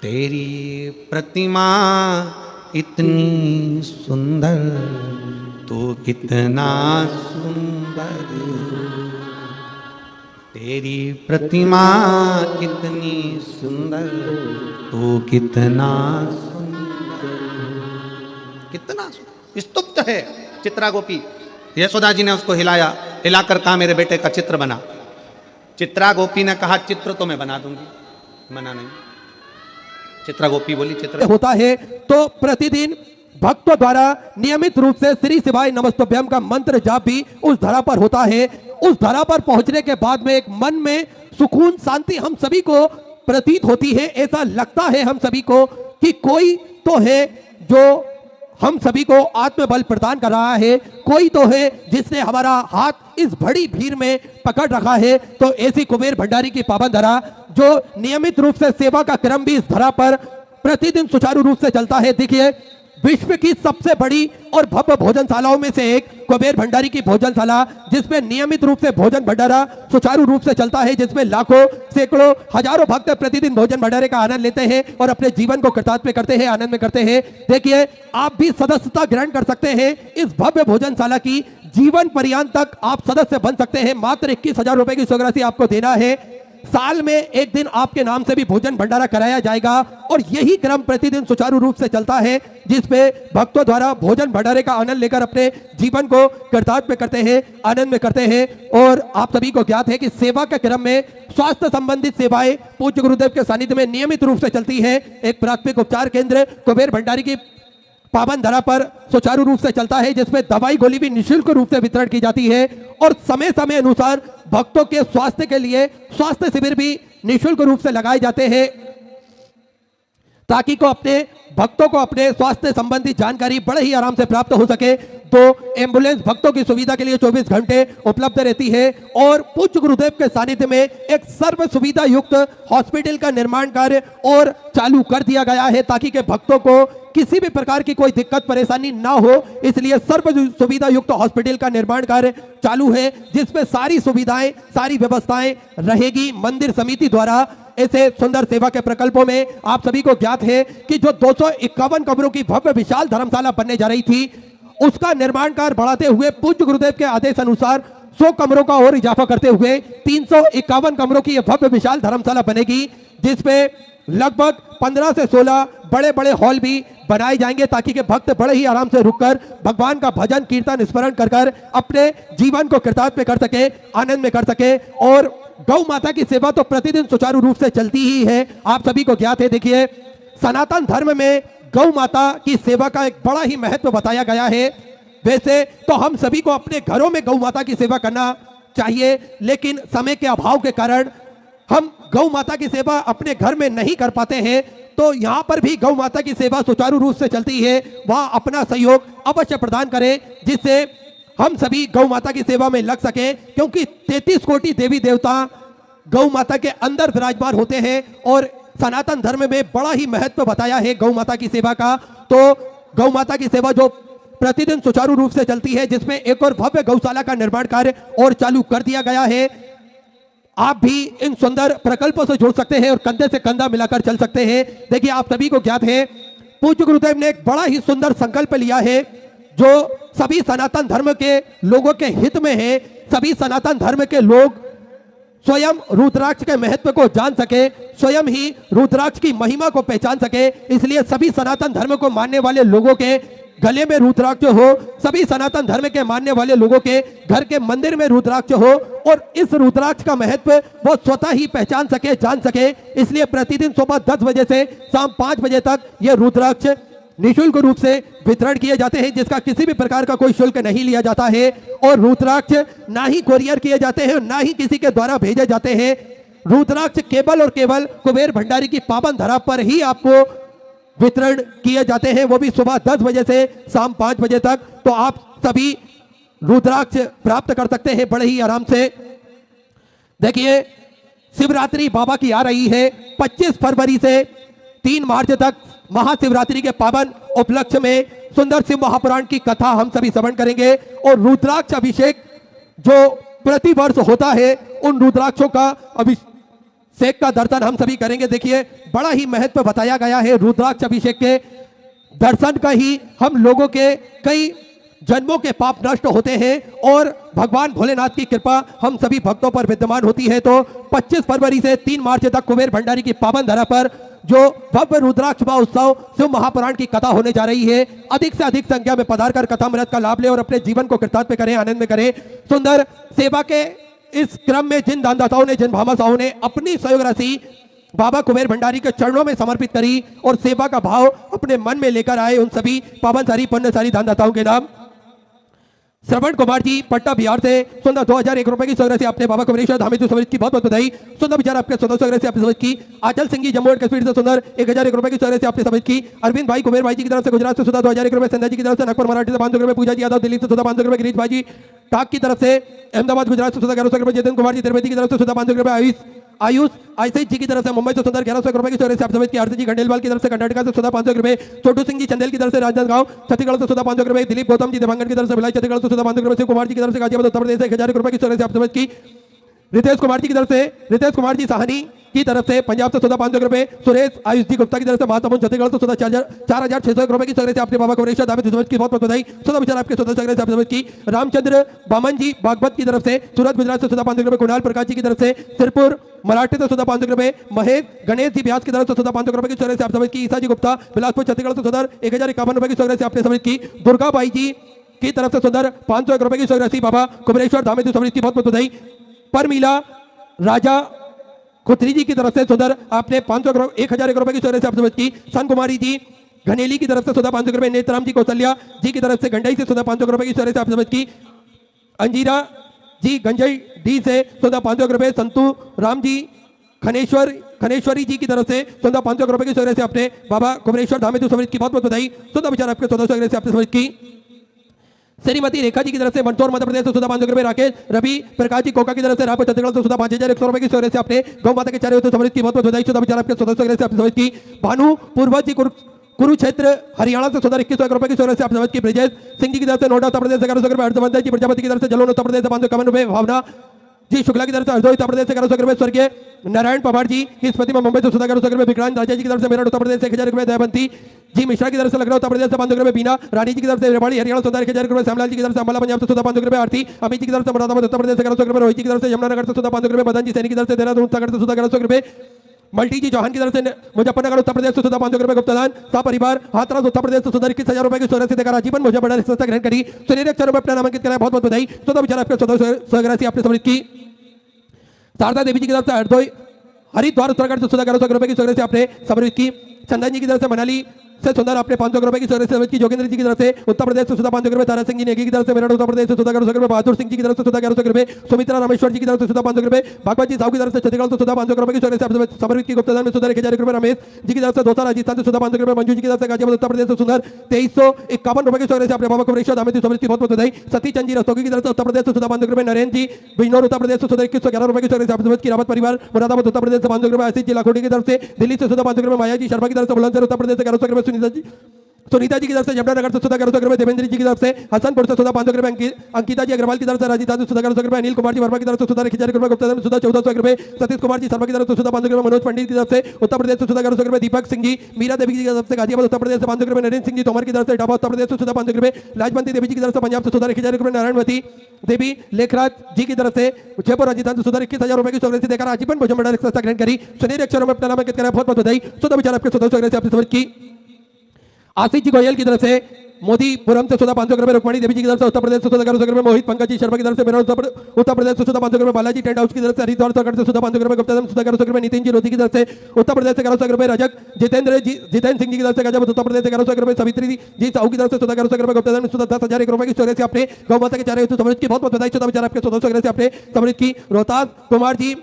तेरी प्रतिमा इतनी सुंदर, तू कितना सुंदर, तेरी प्रतिमा कितनी सुंदर, तू कितना सुंदर, कितना स्तुप्त है चित्रा गोपी। यशोदा जी ने उसको हिलाया, हिलाकर कहा मेरे बेटे का चित्र बना। चित्रा गोपी ने कहा चित्र तो मैं बना दूंगी, मना नहीं। चित्रा गोपी बोली चित्र होता है तो प्रतिदिन भक्तों द्वारा नियमित रूप से श्री शिवाय नमस्तुभ्यम का मंत्र जाप भी उस धरा पर होता है। उस धरा पर पहुंचने के बाद में एक मन में सुकून, शांति हम सभी को प्रतीत होती है। ऐसा लगता है हम सभी को कि कोई तो है जो हम सभी को आत्मबल प्रदान कर रहा है, कोई तो है जिसने हमारा हाथ इस बड़ी भीड़ में पकड़ रखा है। तो ऐसी कुबेर भंडारी की पावन धरा, जो नियमित रूप से सेवा का क्रम भी इस धरा पर प्रतिदिन सुचारू रूप से चलता है। देखिए, विश्व की सबसे बड़ी और भव्य भोजनशालाओं में से एक कुबेर भंडारी की भोजनशाला, जिसमें नियमित रूप से भोजन भंडारा सुचारू रूप से चलता है, जिसमें लाखों, सैकड़ों, हजारों भक्त प्रतिदिन भोजन भंडारे का आनंद लेते हैं और अपने जीवन को कृतार्थ में करते हैं, आनंद में करते हैं। देखिए, आप भी सदस्यता ग्रहण कर सकते हैं इस भव्य भोजनशाला की। जीवन पर्यंत तक आप सदस्य बन सकते हैं। मात्र 21,000 रुपए की स्वीकृति आपको देना है। साल में एक दिन आपके नाम से भी भोजन भंडारा कराया जाएगा और यही क्रम प्रतिदिन सुचारू रूप से चलता है, जिसपे भक्तों द्वारा भोजन भंडारे का आनंद लेकर अपने जीवन को कृतार्थ में करते हैं, आनंद में करते हैं। और आप सभी को ज्ञात है कि सेवा के क्रम में स्वास्थ्य संबंधित सेवाएं पूज्य गुरुदेव के सानिध्य में नियमित रूप से चलती है। एक प्राथमिक उपचार केंद्र कुबेर भंडारी की पावन धरा पर सुचारू रूप से चलता है, जिसमें दवाई गोली भी निःशुल्क रूप से वितरण की जाती है और समय समय अनुसार भक्तों के स्वास्थ्य के लिए स्वास्थ्य शिविर भी निःशुल्क रूप से लगाए जाते हैं, ताकि भक्तों को अपने स्वास्थ्य संबंधी जानकारी बड़े ही आराम से प्राप्त हो सके। तो एम्बुलेंस भक्तों की सुविधा के लिए 24 घंटे उपलब्ध रहती है और पूज्य गुरुदेव के सानिध्य में एक सर्व सुविधा युक्त हॉस्पिटल का निर्माण कार्य और चालू कर दिया गया है, ताकि के भक्तों को किसी भी प्रकार की कोई दिक्कत परेशानी ना हो। इसलिए सर्व सुविधा युक्त हॉस्पिटल का निर्माण कार्य चालू है, जिसमें सारी सुविधाएं, सारी व्यवस्थाएं रहेगी मंदिर समिति द्वारा। ऐसे सुंदर सेवा के प्रकल्पों में आप सभी को ज्ञात है कि जो 251 कमरों की भव्य विशाल धर्मशाला बनने जा रही थी, उसका निर्माण कार्य बढ़ाते हुए पूज्य गुरुदेव के आदेश अनुसार 100 कमरों का और इजाफा करते हुए 351 कमरों की यह भव्य विशाल धर्मशाला बनेगी, जिसमें लगभग 15 से 16 बड़े बड़े हॉल भी बनाए जाएंगे ताकि के भक्त बड़े ही आराम से रुककर भगवान का भजन कीर्तन स्मरण कर कर अपने जीवन को कृतार्थ में कर सके, आनंद में कर सके। और गौ माता की सेवा तो प्रतिदिन सुचारू रूप से चलती ही है, आप सभी को ज्ञात है। देखिए, सनातन धर्म में गौ माता की सेवा का एक बड़ा ही महत्व बताया गया है। वैसे तो हम सभी को अपने घरों में गौ माता की सेवा करना चाहिए, लेकिन समय के अभाव के कारण हम गौ माता की सेवा अपने घर में नहीं कर पाते हैं। तो यहाँ पर भी गौ माता की सेवा सुचारू रूप से चलती है, वहाँ अपना सहयोग अवश्य प्रदान करें जिससे हम सभी गौ माता की सेवा में लग सके, क्योंकि 33 कोटि देवी देवता गौ माता के अंदर विराजमान होते हैं और सनातन धर्म में बड़ा ही महत्व बताया है गौ माता की सेवा का। तो गौ माता की सेवा जो प्रतिदिन सुचारू रूप से चलती है, जिसमें एक और भव्य गौशाला का निर्माण कार्य और चालू कर दिया गया है। आप भी इन सुंदर प्रकल्पों से जुड़ सकते हैं और कंधे से कंधा मिलाकर चल सकते हैं। देखिए, आप सभी को ज्ञात है पूज्य गुरुदेव ने एक बड़ा ही सुंदर संकल्प लिया है जो सभी सनातन धर्म के लोगों के हित में है। सभी सनातन धर्म के लोग स्वयं रुद्राक्ष के महत्व को जान सके, स्वयं ही रुद्राक्ष की महिमा को पहचान सके। इसलिए सभी सनातन धर्म को मानने वाले लोगों के गले में रुद्राक्ष हो, सभी सनातन धर्म के मानने वाले लोगों के घर के मंदिर में रुद्राक्ष हो और इस रुद्राक्ष का महत्व वो स्वतः ही पहचान सके, जान सके। इसलिए प्रतिदिन सुबह 10 बजे से शाम 5 बजे तक ये रुद्राक्ष निःशुल्क रूप से वितरण किए जाते हैं, जिसका किसी भी प्रकार का कोई शुल्क नहीं लिया जाता है। और रुद्राक्ष ना ही कोरियर किए जाते हैं, ना ही किसी के द्वारा भेजे जाते हैं। रुद्राक्ष केवल और केवल कुबेर भंडारी की पावन धरा पर ही आपको वितरण किए जाते हैं, वो भी सुबह 10 बजे से शाम 5 बजे तक। तो आप सभी रुद्राक्ष प्राप्त कर सकते हैं बड़े ही आराम से। देखिए, शिवरात्रि बाबा की आ रही है 25 फरवरी से 3 मार्च तक। महाशिवरात्रि के पावन उपलक्ष्य में सुंदर शिव महापुराण की कथा हम सभी श्रवण करेंगे और रुद्राक्ष अभिषेक जो प्रतिवर्ष होता है, उन रुद्राक्षों का अभिषेक का दर्शन हम सभी करेंगे। देखिए, बड़ा ही महत्व बताया गया है रुद्राक्ष अभिषेक के दर्शन का ही हम लोगों के कई जन्मों के पाप नष्ट होते हैं और भगवान भोलेनाथ की कृपा हम सभी भक्तों पर विद्यमान होती है। तो 25 फरवरी से 3 मार्च तक कुबेर भंडारी की पावन धरा पर जो भव्य रुद्राक्ष महोत्सव शिव महापुराण की कथा होने जा रही है, अधिक से अधिक संख्या में पधारकर कथामृत का लाभ ले और अपने जीवन को कृतार्थ में करें, आनंद में करें। सुंदर सेवा के इस क्रम में जिन दानदाताओं ने, जिन भामाशाहों ने अपनी सहयोग राशि बाबा कुबेर भंडारी के चरणों में समर्पित करी और सेवा का भाव अपने मन में लेकर आए, उन सभी पावनसारी पुण्यसारी दानदाताओं के नाम श्रवण कुमार जी पट्टा बिहार से सुंदर 2001 रुपए की सहयोग से आपने बाबा कुबेरेश्वर धाम समझ की बहुत बहुत बधाई। सुंदर विचार आपके सुंदर सहयोग से आपने समझ की। आचल सिंह जी जम्मू एंड कश्मीर से सुंदर 1001 रुपए की सहयोग से आपने समझ की। अरविंद भाई कुबेर भाई जी की तरफ से गुजरात से सुधा 2001 रुपए, संजय जी की तरफ से नागपुर मराठी से 500 रुपए, पूजा जी यादव दिल्ली से सुधा 500 रुपए, गिरीश भाई जी टाक की तरफ से अहमदाबाद गुजरात से सुधा 1100 रुपए, जतिन कुमार जी तिरुपति की तरफ से सुधा 500 रुपए, आयुष आईसी जी की तरफ से मुंबई से सुंदर 1100 रुपए की सहयोग से आप समझ की। आरती जी खंडेलवाल की तरफ से कर्नाटक से सुधा 500 रुपए, छोटू सिंह जी चंदेल की तरफ से राजनांदगांव छत्तीसगढ़ से सुधा 500 रुपए, दिलीप गौतम जी देवांगन की तरफ से भिलाई छत्तीसगढ़ से सुधा 500 रुपए, शिव कुमार जी की तरफ से गाजियाबाद उत्तर प्रदेश से 1000 रुपए की सहयोग से आप समझ की। रितेश कुमार जी की तरफ से, रितेश कुमार जी साहनी की तरफ से पंजाब से सुधा 500 रुपए, सुरेश आयुष जी गुप्ता की तरफ से महासमुंद छत्तीसगढ़ से सुधा 4600 रुपए की सहयोग से आपने बाबा कुबेरेश्वर धाम समझ की बहुत बहुत बधाई। सुधा विचार आपके सुधा सहयोग से आप समझ की। रामचंद्र बामन जी बागपत की तरफ से सूरत गुजरात से सुधा 500 रुपए, कुणाल प्रकाश जी की तरफ से सिरपुर मराठी से सुधा 500 रुपए, महेश गणेश जी ब्यास की तरफ से सुधा 500 रुपए की सहयोग से आप समझ की। ईसा जी गुप्ता बिलासपुर छत्तीसगढ़ से सुधा 1051 रुपए की सहयोग से आपने समझ की। दुर्गा बाई जी की तरफ से सुंदर 501 रुपए की सहयोग राशि बाबा कुबेरेश्वर धाम समझ की बहुत बहुत बधाई। परमीला राजा खुत्री जी की तरफ से सुंदर आपने 1001 रुपए की सहयोग से आप समझ की। सन कुमारी जी घनेली की तरफ से सुधा 500 रुपए, नेतराम जी कौशल्या जी की तरफ से गंडई से सुधा 500 रुपए की सहयोग से आप समझ की। अंजीरा जी गंजई डी से सुधा 500 रुपए, संतू राम जी खनेश्वरी जी की तरफ से सुधा 500 रुपए की सहयोग से आपने बाबा कुबेरेश्वर धाम समझ की बहुत बहुत बधाई। सुधा विचार आपके सुधा सहयोग से आपने समझ की। श्रीमती रेखा जी की तरफ से मंदसौर मध्य प्रदेश से सुधा 500 रुपए, राकेश रवि प्रकाश जी कोका की तरफ से रायपुर छत्तीसगढ़ से सुधा 5100 रुपए की सहयोग से आपने गौ माता के चारे समझ की बहुत बहुत बधाई। सुधा विचार आपके सुधा सहयोग से आपने समझ की। भानु पूर्वज जी कुरुक्षेत्र हरियाणा से सुधा 2100 रुपए की सहयोग से आप समझ की। ब्रिजेश सिंह जी की तरफ से नोएडा उत्तर प्रदेश से 1100 रुपए, हर्षवर्धन जी प्रजापति की तरफ से जलोन उत्तर प्रदेश से 551 रुपए, भावना जी शुक्ला की तरफ से हरदोई उत्तर प्रदेश से 1100 रुपए, स्वर्गीय नारायण पवार जी की स्मृति में मुंबई से सुधा 1100 रुपए, विक्रांत राजा जी की तरफ से मेरठ उत्तर प्रदेश से 1000 रुपए, दयावंती जी मिश्रा की तरफ से लखनऊ उत्तर प्रदेश से 500 रुपए, बीना रानी जी की तरफ से रेवाड़ी हरियाणा सुधा 1000 रुपए, श्यामलाल जी की तरफ से अम्बाला पंजाब से सुधा 500 रुपए, आरती अमित जी की तरफ से मुरादाबाद उत्तर प्रदेश से 1100 रुपए, रोहित जी की तरफ से यमुनानगर से सुधा 500 रुपए, मदन जी सैनी की तरफ से देहरादून उत्तराखंड से सुधा 1100 रुपए, मल्टी जी चौहान की तरफ से मुजफ्फरनगर उत्तर प्रदेश से सुधा 500 रुपए गुप्तदान। परिवार हाथरस उत्तर प्रदेश से सुधा 21,000 रुपए की सोलह से देकर आजीवन मुजफ्फरनगर संस्था ग्रहण करी। सुनील एक रुपए अपना नामांकित कराया, बहुत बहुत बधाई। सुधा विचार आपके 1400 आपने सम्मिलित की। शारदा देवी जी की तरफ से हरदोई हरिद्वार उत्तराखंड से सुधा 1100 रुपए की सोलह से आपने सम्मिलित की। चंदन जी की तरफ से मनाली से सुंदर आपने 500 रुपए की सोलह से की। जोगेंद्र जी की तरफ से उत्तर प्रदेश से सुधा 500 रुपए। तारा सिंह जी नेगी की तरफ से मेरठ उत्तर प्रदेश से सुधा 1100 रुपए। बहादुर सिंह जी की तरफ से सुधा 1100 रुपए। सुमित्रा रामेश्वर जी की तरफ से सुधा 500 रुपए। भागवत जी साहू की तरफ से छत्तीसगढ़ से सुधा 500 रुपए की सोलह से आपसे समर्पित की। गुप्तदान में सुधा 1000 रुपए। रमेश जी की तरफ से दौसा राजस्थान से सुधा 500 रुपए। मंजू जी की तरफ से गाजियाबाद उत्तर प्रदेश से सुंदर 2351 रुपए की सोलह से आपने बाबा कुमरेश्वर धाम समर्पित की, बहुत बहुत बधाई। सती चंद जी रस्तोगी की तरफ से उत्तर प्रदेश से सुधा 500 रुपए। नरेंद्र जी बिजनौर उत्तर प्रदेश से सुधा 2111 रुपए की सोलह से आपने समर्पित की। रावत परिवार मुरादाबाद उत्तर प्रदेश से 500 रुपए। आशीष जी लाखोटी की तरफ से दिल्ली से सुधा 500 रुपए। माया जी शर्मा की तरफ से बुलंदशहर उत्तर प्रदेश से 1100 रुपए। सुनीता जी की तरफ से जमनानगर से सुधा 1100 रुपए। देवेंद्र जी की तरफ से हसनपुर से सुधा 500 रुपए। अंकिता जी अग्रवाल की तरफ से राजस्थान से सुधा 1100 रुपए। अनिल कुमार जी वर्मा की तरफ से सुधा 1000 रुपए। गुप्तदान सुधा 1400 रुपए। सतीश कुमार जी शर्मा की तरफ से सुधा 500 रुपए। मनोज पंडित की तरफ से उत्तर प्रदेश से सुधा 1100 रुपए। दीपक सिंह जी मीरा देवी जी की तरफ से गाजियाबाद उत्तर प्रदेश से 500 रुपए। नरेंद्र सिंह जी तोमर की तरफ से इटावा उत्तर प्रदेश से सुधा 500 रुपए। लाजवंती देवी जी की तरफ से पंजाब से सुधा 1000 रुपए। नारायणवती देवी लेखराज जी की तरफ से जयपुर राजस्थान से सुधा 21,000 रुपए की सोलह से देकर आजीवन मुजफ्फरनगर संस्था ग्रहण करी। सुनील एक में अपना नामांकित कराया, बहुत बहुत बधाई। सुधा विचार आपके 1400 से आपने समर्पित की। आशीष जी गोयल की तरफ से मोदीपुरम से सुधा 500 रुपए। रुक्मणी देवी जी की तरफ से उत्तर प्रदेश से सुधा 1100 रुपए। मोहित पंकज जी शर्मा की तरफ से मेरा उत्तर प्रदेश से सुधा 500 रुपए। बालाजी टेंट हाउस की तरफ से हरिद्वार उत्तराखंड से सुधा 500 रुपए। गुप्तदान सुधा 1100 रुपए। नितिन जी लोधी की तरफ से उत्तर प्रदेश से 1100 रुपए। रजक जितेंद्र सिंह जी की तरफ से गाजियाबाद उत्तर प्रदेश से 1100 रुपए। सवित्री जी साहू की तरफ से सुधा 1100 रुपए। गुप्तदान सुधा 10,000 रुपए की सोलह से आपने गौ माता के चारे हेतु समर्पित की, बहुत बहुत बधाई। सुधा विचार आपके 1400 से आपने समर्पित की। रोहतास कुमार जी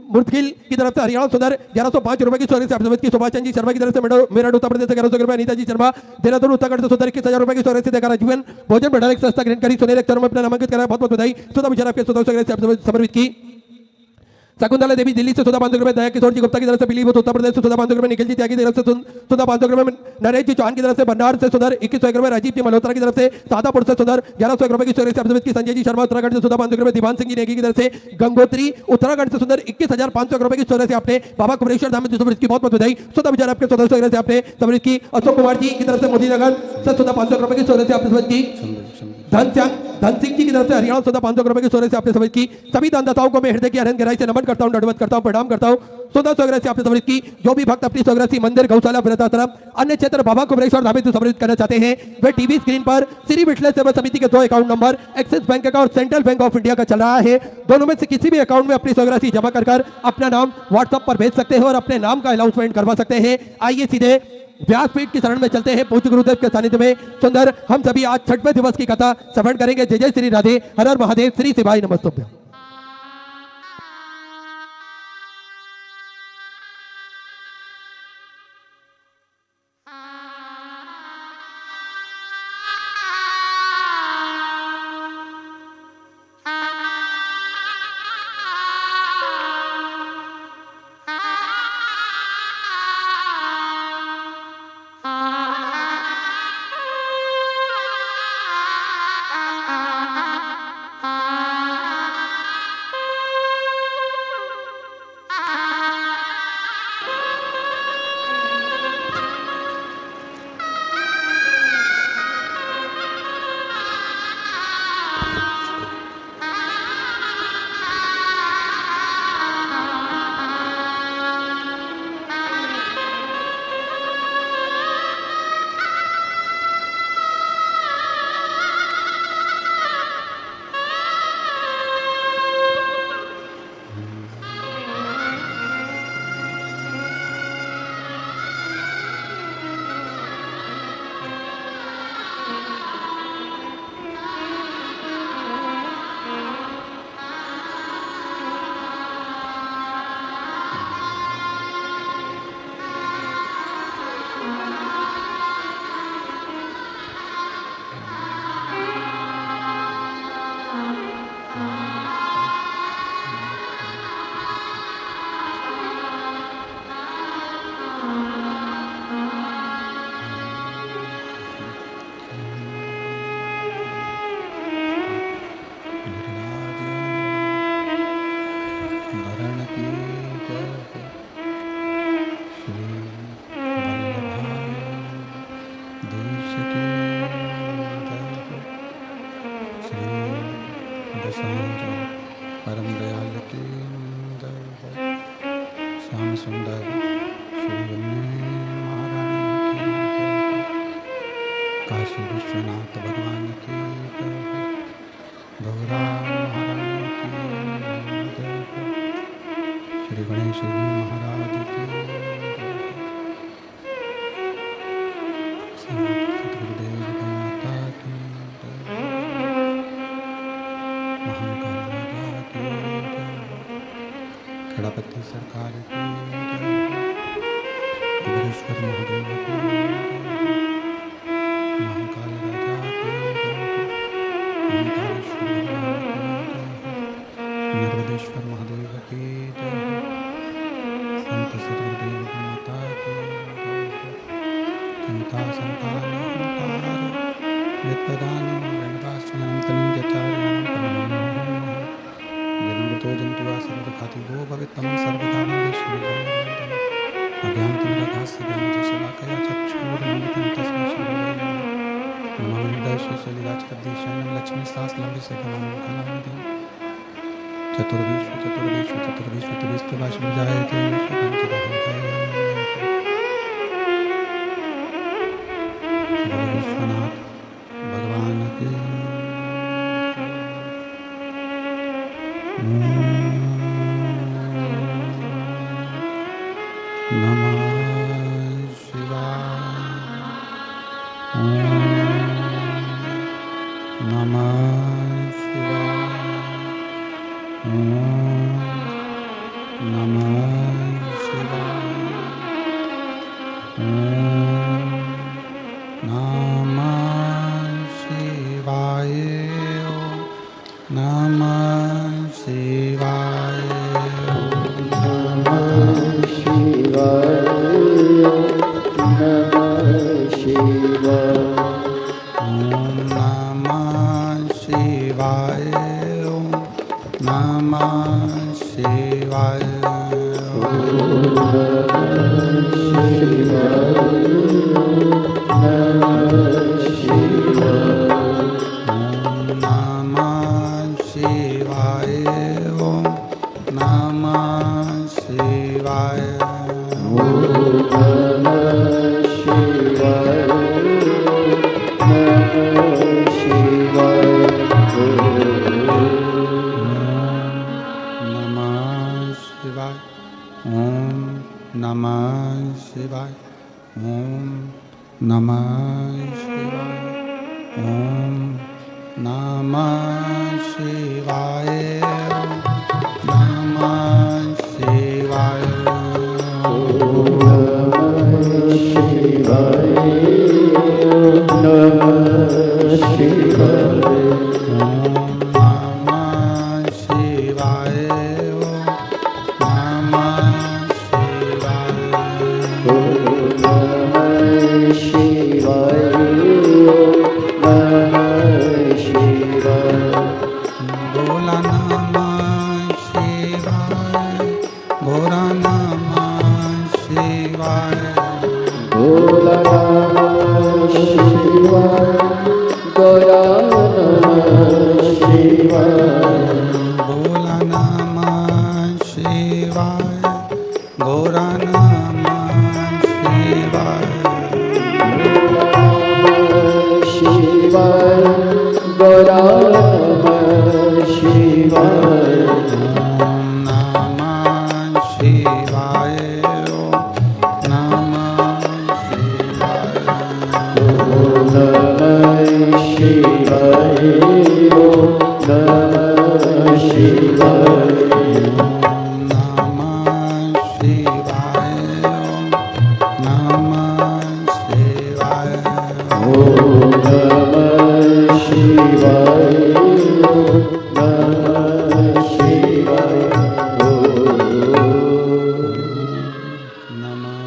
मुर्दगिल की तरफ से हरियाणा सुंदर 1105 रुपए की सोलह से आपने की। सुभाष चंद जी शर्मा की तरफ से मेरठ उत्तर प्रदेश से 1100 रुपए। अनीता जी शर्मा देहरादून उत्तराखंड से सुंदर 21,000 रुपए की सोलह से देकर जीवन भोजन भंडार एक संस्था ग्रहण करी। सुनील एक में अपना नामांकित कराया, बहुत बहुत बधाई। सुधा विचार आपके 1400 से आपने समर्पित की। शकुंतला देवी दिल्ली से सुधा 500 रुपए। दया किशोर जी गुप्ता की तरफ से पीलीभीत उत्तर प्रदेश से सुधा 500 रुपए। निखिल जी त्यागी की तरफ से सुधा 500 रुपए। नरेश जी चौहान की तरफ से भंडार से सुधा 2100 रुपए। राजीव जी मल्होत्रा की तरफ से सादापुर से सुधा 1100 रुपए की सोलह से आपने की। संजय जी शर्मा उत्तराखंड से सुधा 500 रुपए। दीवान सिंह जी नेगी की तरफ से गंगोत्री उत्तराखंड से सुधा 21,500 रुपए की सोलह से आपने बाबा कुमरेश्वर धाम समर्पित की, बहुत बहुत बधाई। सुधा विचार आपके 1400 से आपने समर्पित की। अशोक कुमार जी की तरफ से मोदीनगर से सुधा 500 रुपए की सोलह से आपने समर्पित की। धन सिंह जी की तरफ से हरियाणा सुधा 500 रुपए की सोलह से आपने समर्पित की। सभी दानदाताओं को मैं हृदय की अनंत गहराई से नमन करता हूं, दंडवत करता हूं, प्रणाम करता हूं। सुधा स्वग्रह से आपने समर्पित की। जो भी भक्त अपनी स्वग्रह मंदिर गौशाला वृद्धाश्रम अन्य क्षेत्र बाबा कुमरेश्वर धाम से समर्पित करना चाहते हैं, वे टीवी स्क्रीन पर श्री विठल सेवा समिति के 2 अकाउंट नंबर एक्सिस बैंक का और सेंट्रल बैंक ऑफ इंडिया का चल रहा है। दोनों में से किसी भी अकाउंट में अपनी स्वग्रह जमा कर अपना नाम व्हाट्सएप पर भेज सकते हैं और अपने नाम का अनाउंसमेंट करवा सकते हैं। आइए सीधे व्यासपीठ की शरण में चलते हैं। पूज्य गुरुदेव के सानिध्य में सुंदर हम सभी आज 6वें दिवस की कथा श्रवण करेंगे। जय जय श्री राधे, हर हर महादेव, श्री शिवाय नमस्तुभ्यं। परम दयाल की श्याम सुंदर श्री अम्बे महारानी की जय। काशी विश्वनाथ भगवान की जय। गौरा महारानी की जय। श्री गणेश जी महाराज की जय। सतगुरुदेव माता की जय। महाकाल राजा की जय। खड़ापति सरकार की जय। कुबेरेश्वर महादेव की जय। महाकाल राजा की जय। ओंकारेश्वर भगवान की जय। नर्मदेश्वर महादेव की जय। संत सतगुरुदेव माता की जय। चिंता संतान हंतार यत्प्रदान रणवास्यनंतनी जचार्यानं परमं यन्मृतो जन्तुवा सर्वखाति वो भवित्तमं सर्वकामं अज्ञानतिमिराभास्य ज्ञानजशलाकया चक्षुरुन्मिलितं तस्मै श्रीगुरवे नमः। नमामि हृदयशेषे लीलाचलब्धिशयनं लक्ष्मीशास्त्रलम्बितसखमानं कलानिधिं। चतुर्विश्व जायते विश्वनाथ भगवान की नमः शिवाय। नमः शिवाय। नमः शिवाय। नमः शिवाय। नमः शिवाय। नमः शिवाय।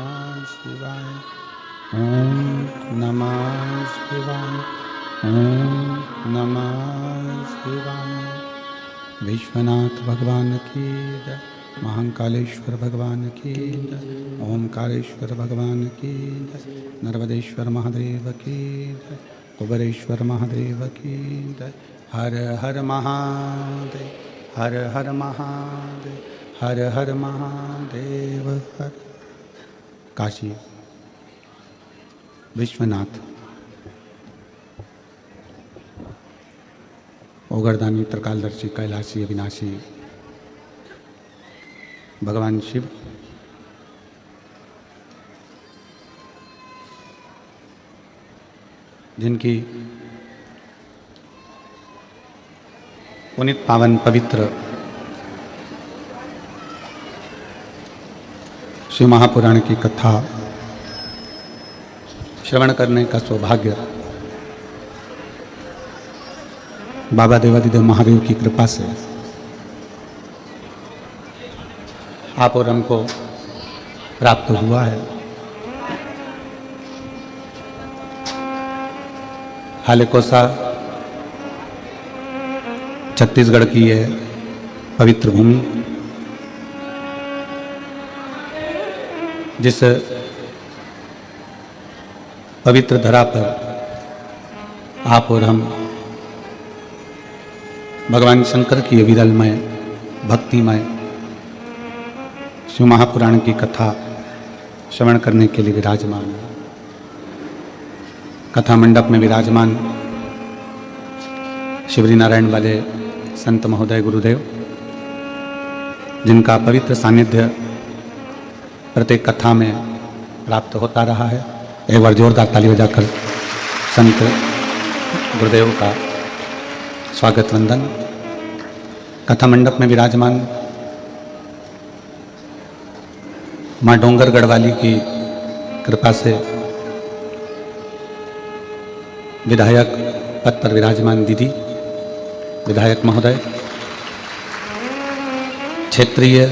नमः शिवाय। ओम नमः शिवाय। ओम नमः शिवाय। विश्वनाथ भगवान की जय। महाकालेश्वर भगवान की जय। ओंकारेश्वर भगवान की जय। नर्मदेश्वर महादेव की जय। कुबेरेश्वर महादेव की जय। हर हर महादेव। हर हर महादेव। हर हर महादेव हर। काशी विश्वनाथ ओगरदानी त्रिकालदर्शी कैलाशी अविनाशी भगवान शिव जिनकी पुनित पावन पवित्र शिव महापुराण की कथा श्रवण करने का सौभाग्य बाबा देवादिदेव महादेव की कृपा से आप और हमको प्राप्त हुआ है। हालेकोसा छत्तीसगढ़ की है पवित्र भूमि, जिस पवित्र धरा पर आप और हम भगवान शंकर की विरलमय भक्तिमय शिव महापुराण की कथा श्रवण करने के लिए विराजमान है। कथा मंडप में विराजमान शिवरी नारायण वाले संत महोदय गुरुदेव, जिनका पवित्र सानिध्य प्रत्येक कथा में प्राप्त होता रहा है। एक बार जोरदार ताली बजाकर संत गुरुदेव का स्वागत वंदन। कथा मंडप में विराजमान माँ डोंगरगढ़ वाली की कृपा से विधायक पद पर विराजमान दीदी, विधायक महोदय, क्षेत्रीय